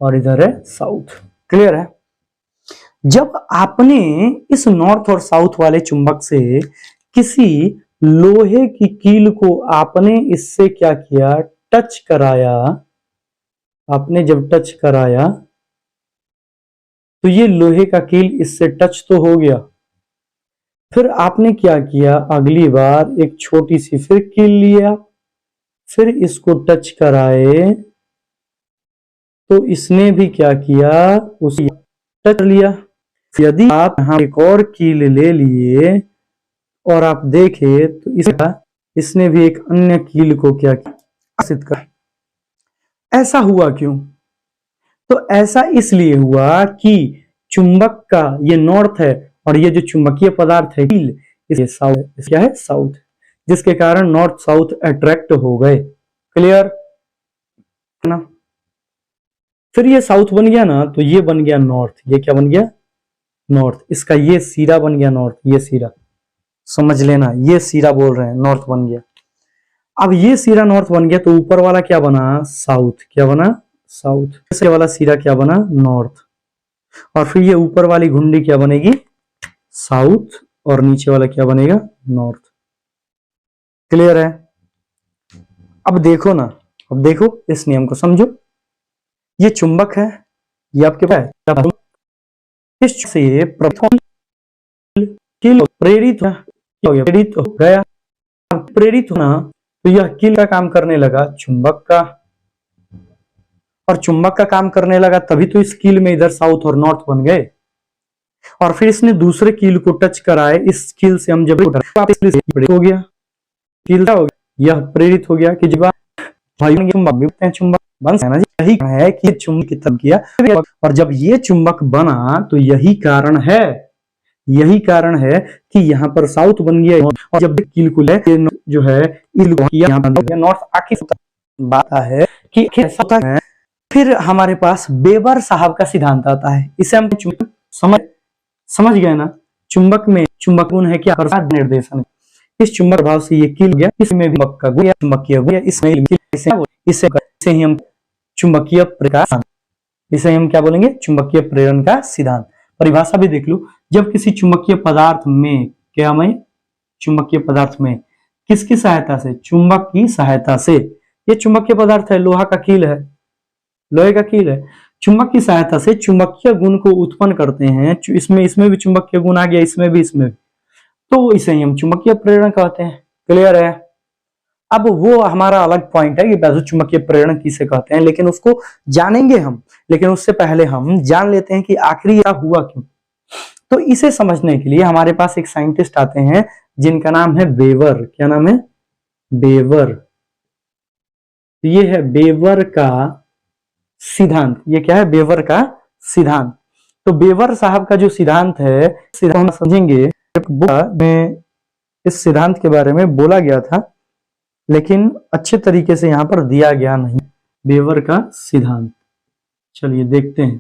और इधर है साउथ। क्लियर है? जब आपने इस नॉर्थ और साउथ वाले चुंबक से किसी लोहे की कील को आपने इससे क्या किया, टच कराया, आपने जब टच कराया तो ये लोहे का कील इससे टच तो हो गया। फिर आपने क्या किया, अगली बार एक छोटी सी फिर कील लिया, फिर इसको टच कराए तो इसने भी क्या किया, उसी टच लिया। यदि आप यहां एक और कील ले लिए और आप देखें तो इसने भी एक अन्य कील को क्या किया, आकर्षित कर। ऐसा हुआ क्यों? तो ऐसा इसलिए हुआ कि चुंबक का ये नॉर्थ है और ये जो चुंबकीय पदार्थ है कील, ये साउथ, क्या है, साउथ, जिसके कारण नॉर्थ साउथ अट्रैक्ट हो गए। क्लियर ना? फिर ये साउथ बन गया ना, तो ये बन गया नॉर्थ। ये क्या बन गया, नॉर्थ। इसका ये सिरा बन गया नॉर्थ, ये सिरा समझ लेना, ये सिरा बोल रहे हैं, नॉर्थ बन गया। अब ये सिरा नॉर्थ बन गया तो ऊपर वाला क्या बना, साउथ। क्या बना, साउथ। इसके वाला सिरा क्या बना, नॉर्थ। और फिर ये ऊपर वाली घुंडी क्या बनेगी, साउथ, और नीचे वाला क्या बनेगा, नॉर्थ। क्लियर है? अब देखो ना, अब देखो इस नियम को समझो। ये चुंबक है, ये आपके पास है, इस से प्रेरित हो गया, प्रेरित हो गया। प्रेरित होना तो यह कील का काम करने लगा चुंबक का, और चुंबक का काम करने लगा तभी तो इस कील में इधर साउथ और नॉर्थ बन गए। और फिर इसने दूसरे कील को टच कराए, इस कील से हम जब प्रेरित हो गया, कील हो गया, यह प्रेरित हो गया कि जब भाई चुंबक भी हैं, चुंबक बन है ना जी। यही है कि चुंबक की तरफ किया, और जब ये चुंबक बना तो यही कारण है, यही कारण है कि यहाँ पर साउथ बन गया। और जब कील को ले जो है नॉर्थ, आखिर बात है कि ऐसा होता है। फिर हमारे पास वेबर साहब का सिद्धांत आता है, इसे हम समझ गए ना। चुंबक में चुंबक गुण है क्या, प्रसार निर्देशन। इस चुंबक भाव से ये कील गया, इसमें भी का गुण, चुंबकीय गुण, इसमें इसे ही हम चुंबकीय प्रेरण, इसे हम क्या बोलेंगे, चुंबकीय प्रेरण का सिद्धांत। परिभाषा भी देख लो, जब किसी चुंबकीय पदार्थ में, क्या में, चुंबकीय पदार्थ में किसकी सहायता से, चुंबक की सहायता से, ये चुंबकीय पदार्थ है, लोहा का कील है, लोहे का कील है, चुंबक की सहायता से चुंबकीय गुण को उत्पन्न करते हैं। इसमें भी चुंबकीय गुण आ गया, इसमें भी, तो इसे हम चुंबकीय प्रेरण कहते हैं। क्लियर है? अब वो हमारा अलग पॉइंट है कि वैद्युत चुंबकीय प्रेरण किसे कहते हैं, लेकिन उसको जानेंगे हम। लेकिन उससे पहले हम जान लेते हैं कि आखिर यह हुआ क्यों। तो इसे समझने के लिए हमारे पास एक साइंटिस्ट आते हैं जिनका नाम है वेवर। क्या नाम है, वेवर। ये है वेवर का सिद्धांत। ये क्या है, वेवर का सिद्धांत। तो वेवर साहब का जो सिद्धांत है, सिद्धांत हम समझेंगे में इस सिद्धांत के बारे में बोला गया था, लेकिन अच्छे तरीके से यहां पर दिया गया नहीं, वेवर का सिद्धांत। चलिए देखते हैं।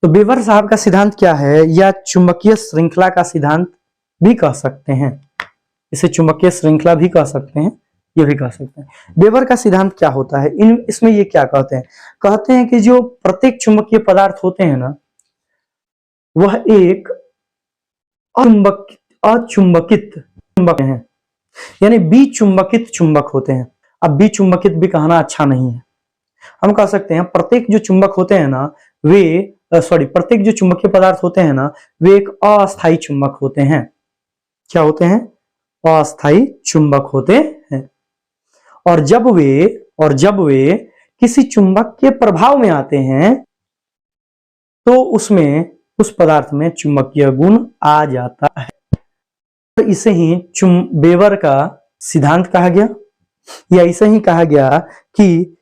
तो वेवर साहब का सिद्धांत क्या है, या चुंबकीय श्रृंखला का सिद्धांत भी कह सकते हैं, इसे चुंबकीय श्रृंखला भी कह सकते हैं, ये भी कह सकते हैं। वेवर का सिद्धांत क्या होता है, इसमें ये क्या कहते हैं कि जो प्रत्येक चुंबकीय पदार्थ होते हैं ना, वह एक अचुंबकित चुंबक है, यानी विचुंबकित चुंबक होते हैं। अब विचुंबकित भी कहना अच्छा नहीं है, हम कह सकते हैं प्रत्येक जो चुंबक होते हैं ना, वे प्रत्येक जो चुंबकीय पदार्थ होते हैं ना, वे एक अस्थायी चुंबक होते हैं। क्या होते हैं, अस्थायी चुंबक होते हैं। और जब वे किसी चुंबक के प्रभाव में आते हैं तो उसमें, उस पदार्थ में चुंबकीय गुण आ जाता है। तो इसे ही वेवर का सिद्धांत कहा गया, या इसे ही कहा गया कि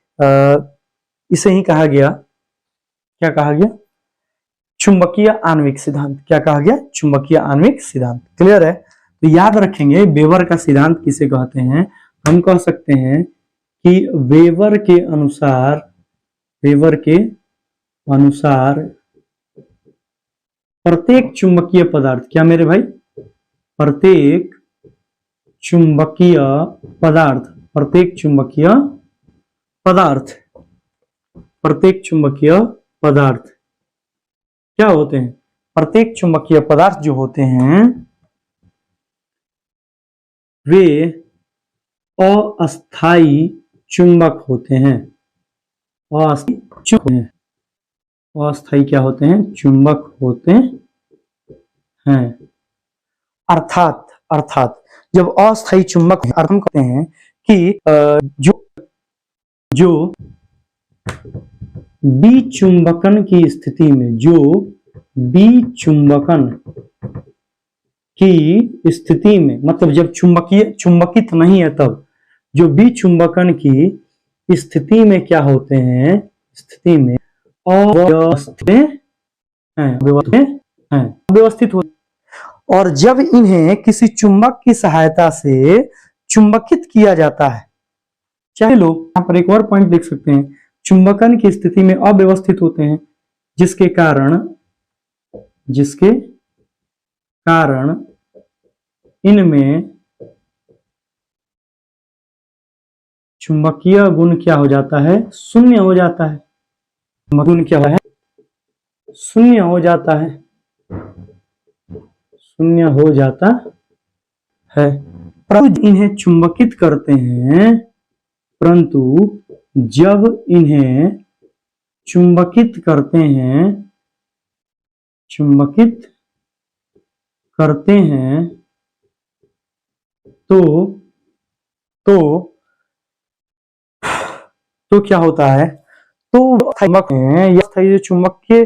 इसे ही कहा गया, क्या कहा गया, चुंबकीय आणविक सिद्धांत। क्या कहा गया, चुंबकीय आणविक सिद्धांत। क्लियर है? तो याद रखेंगे वेवर का सिद्धांत किसे कहते हैं। हम कह सकते हैं कि वेवर के अनुसार प्रत्येक चुंबकीय पदार्थ, क्या मेरे भाई, प्रत्येक चुंबकीय पदार्थ, प्रत्येक चुंबकीय पदार्थ, प्रत्येक चुंबकीय पदार्थ क्या होते हैं, प्रत्येक चुंबकीय पदार्थ जो होते हैं वे अस्थायी चुंबक होते हैं, अस्थायी क्या होते हैं, चुंबक होते हैं। अर्थात अर्थात जब अस्थायी चुंबक अर्थ हम कहते हैं कि जो विचुंबकन की स्थिति में, जो विचुंबकन की स्थिति में, मतलब जब चुंबकित नहीं है तब, जो विचुंबकन की स्थिति में क्या होते हैं, स्थिति में अव्यवस्थित हो, और जब इन्हें किसी चुंबक की सहायता से चुंबकित किया जाता है, चाहे लोग यहाँ पर एक और पॉइंट देख सकते हैं, चुंबकन की स्थिति में अव्यवस्थित होते हैं, जिसके कारण इनमें चुंबकीय गुण क्या हो जाता है, शून्य हो जाता है, गुण क्या है, शून्य हो जाता है, शून्य हो जाता है। परंतु इन्हें चुंबकित करते हैं, परंतु जब इन्हें चुंबकित करते हैं, चुंबकित करते हैं तो क्या होता है, तो चुंबक हैं या स्थायी चुंबक के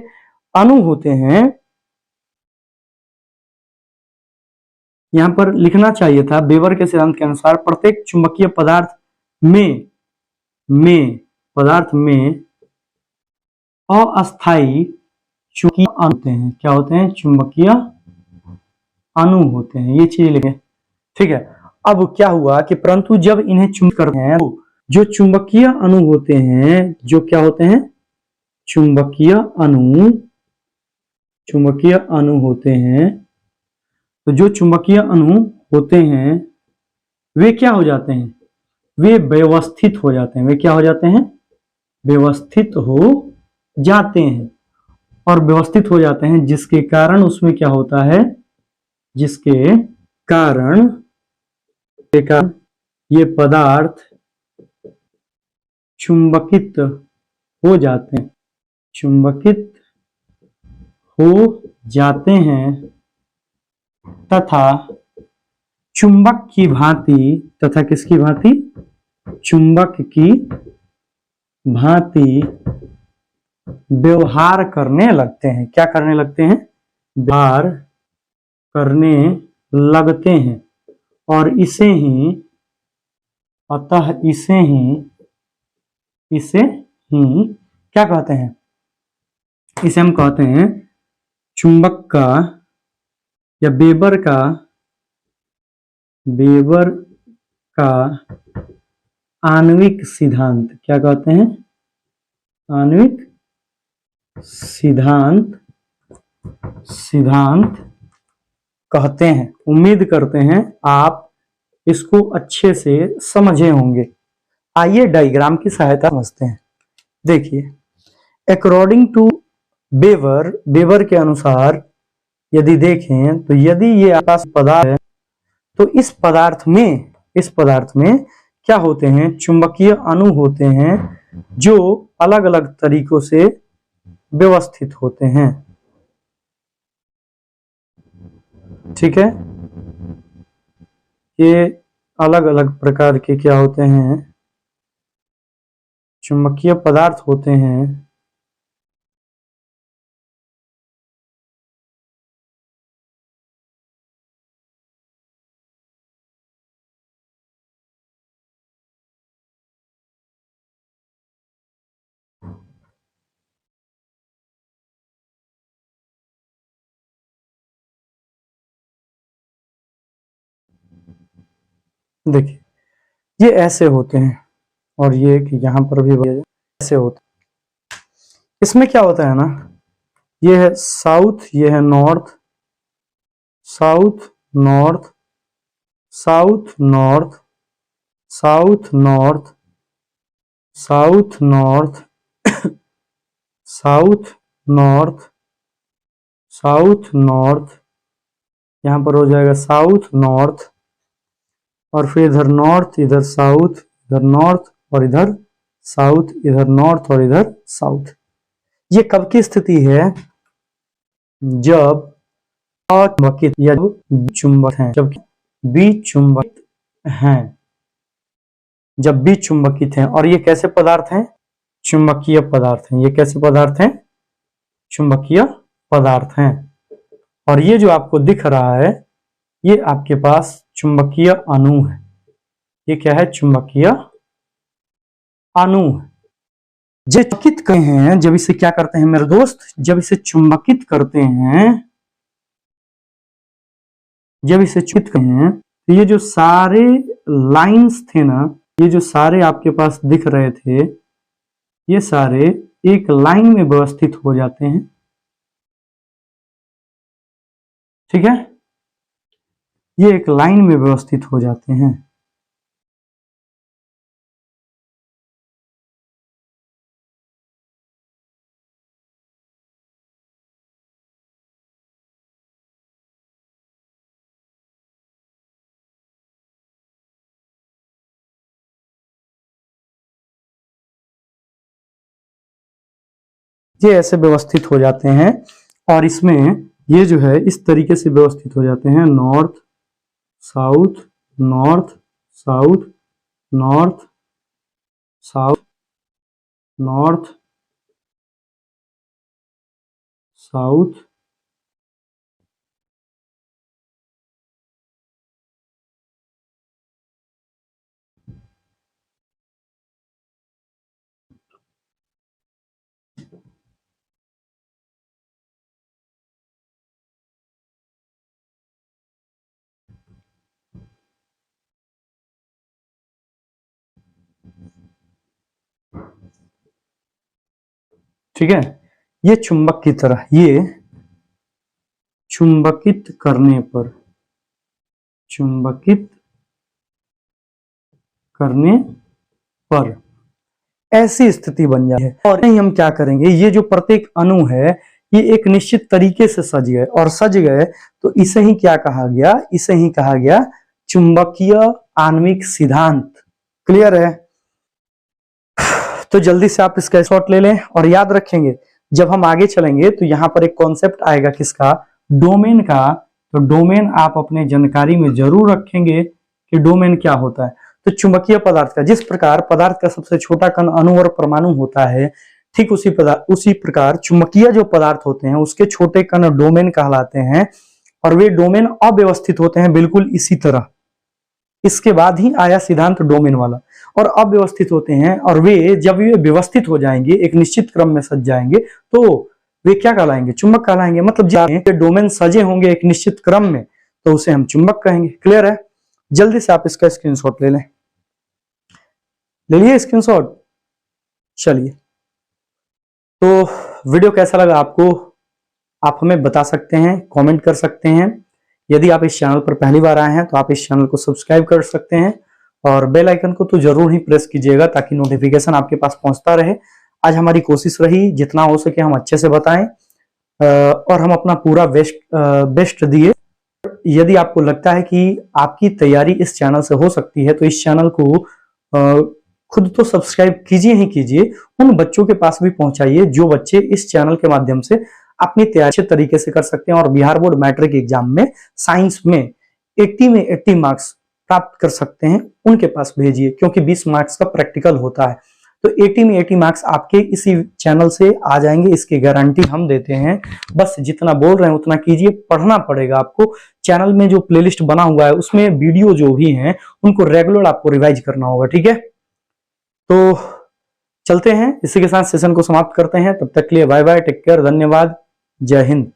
अणु होते हैं, यहां पर लिखना चाहिए था वेबर के सिद्धांत के अनुसार प्रत्येक चुंबकीय पदार्थ में अस्थायी चुंबकीय अणु होते हैं, क्या होते हैं, चुंबकीय अणु होते हैं, ये चीज लिखे, ठीक है। अब क्या हुआ कि परंतु जब इन्हें चुंबकित करते हैं तो जो चुंबकीय अणु होते हैं, जो क्या होते हैं, चुंबकीय अणु होते हैं, तो जो चुंबकीय अणु होते हैं वे क्या हो जाते हैं, वे व्यवस्थित हो जाते हैं, वे क्या हो जाते हैं, व्यवस्थित हो जाते हैं, और व्यवस्थित हो जाते हैं जिसके कारण उसमें क्या होता है, जिसके कारण ये पदार्थ चुंबकित हो जाते हैं, चुंबकित हो जाते हैं तथा चुंबक की भांति, तथा किसकी भांति, चुंबक की भांति व्यवहार करने लगते हैं, क्या करने लगते हैं, व्यवहार करने लगते हैं, और इसे ही, अतः इसे ही क्या कहते हैं, इसे हम कहते हैं चुंबक का या वेबर का आणविक सिद्धांत, क्या कहते हैं, आणविक सिद्धांत कहते हैं। उम्मीद करते हैं आप इसको अच्छे से समझे होंगे। आइए डायग्राम की सहायता समझते हैं। देखिए, अकॉर्डिंग टू वेबर के अनुसार यदि देखें तो यदि ये आपका पदार्थ है तो इस पदार्थ में क्या होते हैं, चुंबकीय अणु होते हैं जो अलग अलग तरीकों से व्यवस्थित होते हैं, ठीक है। ये अलग अलग प्रकार के क्या होते हैं, चुंबकीय पदार्थ होते हैं, देखिए ये ऐसे होते हैं, और ये कि यहाँ पर भी ऐसे होते हैं। इसमें क्या होता है ना, ये है साउथ, ये है north, south north, south north, south north, south north, south north, south north, यहां पर हो जाएगा साउथ नॉर्थ, और फिर इधर नॉर्थ, इधर साउथ, इधर नॉर्थ और इधर साउथ, इधर नॉर्थ और इधर साउथ। ये कब की स्थिति है? जब चुंबकित या चुंबक हैं, जब विचुंबकित हैं, जब विचुंबकित हैं। और ये कैसे पदार्थ हैं? चुंबकीय पदार्थ हैं। ये कैसे पदार्थ हैं? चुंबकीय पदार्थ हैं। और ये जो आपको दिख रहा है, ये आपके पास चुंबकीय अणु है। ये क्या है? चुंबकीय अणु है। जब चुंबकित करते हैं, जब इसे क्या करते हैं मेरे दोस्त? जब इसे चुंबकित करते हैं, जब इसे चुंबकित करते हैं, तो ये जो सारे लाइंस थे ना, ये जो सारे आपके पास दिख रहे थे, ये सारे एक लाइन में व्यवस्थित हो जाते हैं। ठीक है, ये एक लाइन में व्यवस्थित हो जाते हैं। ये ऐसे व्यवस्थित हो जाते हैं, और इसमें ये जो है इस तरीके से व्यवस्थित हो जाते हैं। North south, north south, north south, north south, ठीक है। ये चुंबक की तरह, ये चुंबकित करने पर, चुंबकित करने पर ऐसी स्थिति बन जाती है। और नहीं, हम क्या करेंगे, ये जो प्रत्येक अणु है, ये एक निश्चित तरीके से सज गए, और सज गए तो इसे ही क्या कहा गया? इसे ही कहा गया चुंबकीय आणविक सिद्धांत। क्लियर है? तो जल्दी से आप इसका शॉट ले लें, और याद रखेंगे जब हम आगे चलेंगे तो यहां पर एक कॉन्सेप्ट आएगा किसका? डोमेन का। तो डोमेन आप अपने जानकारी में जरूर रखेंगे कि डोमेन क्या होता है। तो चुंबकीय पदार्थ का, जिस प्रकार पदार्थ का सबसे छोटा कण अणु और परमाणु होता है, ठीक उसी प्रकार चुंबकीय जो पदार्थ होते हैं उसके छोटे कण डोमेन कहलाते हैं, और वे डोमेन अव्यवस्थित होते हैं बिल्कुल इसी तरह। इसके बाद ही आया सिद्धांत डोमेन वाला। और अव्यवस्थित होते हैं, और वे जब ये व्यवस्थित हो जाएंगे, एक निश्चित क्रम में सज जाएंगे, तो वे क्या कहलाएंगे? चुंबक कहलाएंगे। मतलब जब डोमेन सजे होंगे एक निश्चित क्रम में, तो उसे हम चुंबक कहेंगे। क्लियर है? जल्दी से आप इसका स्क्रीनशॉट ले लें। ले लिए स्क्रीनशॉट? चलिए, तो वीडियो कैसा लगा आपको, आप हमें बता सकते हैं, कमेंट कर सकते हैं। यदि आप इस चैनल पर पहली बार आए हैं तो आप इस चैनल को सब्सक्राइब कर सकते हैं, और बेल आइकन को तो जरूर ही प्रेस कीजिएगा ताकि नोटिफिकेशन आपके पास पहुंचता रहे। आज हमारी कोशिश रही जितना हो सके हम अच्छे से बताएं, और हम अपना पूरा बेस्ट दिए। यदि आपको लगता है कि आपकी तैयारी इस चैनल से हो सकती है, तो इस चैनल को खुद तो सब्सक्राइब कीजिए ही कीजिए, उन बच्चों के पास भी पहुंचाइए जो बच्चे इस चैनल के माध्यम से अपनी तैयारी अच्छे तरीके से कर सकते हैं, और बिहार बोर्ड मैट्रिक एग्जाम में साइंस में 80 में 80 मार्क्स प्राप्त कर सकते हैं। उनके पास भेजिए, क्योंकि 20 मार्क्स का प्रैक्टिकल होता है। तो 80 में 80 मार्क्स आपके इसी चैनल से आ जाएंगे, इसकी गारंटी हम देते हैं। बस जितना बोल रहे हैं उतना कीजिए, पढ़ना पड़ेगा आपको। चैनल में जो प्लेलिस्ट बना हुआ है उसमें वीडियो जो भी हैं उनको रेगुलर आपको रिवाइज करना होगा। ठीक है, तो चलते हैं, इसी के साथ सेशन को समाप्त करते हैं। तब तक के लिए बाय बाय, टेक केयर, धन्यवाद, जय हिंद।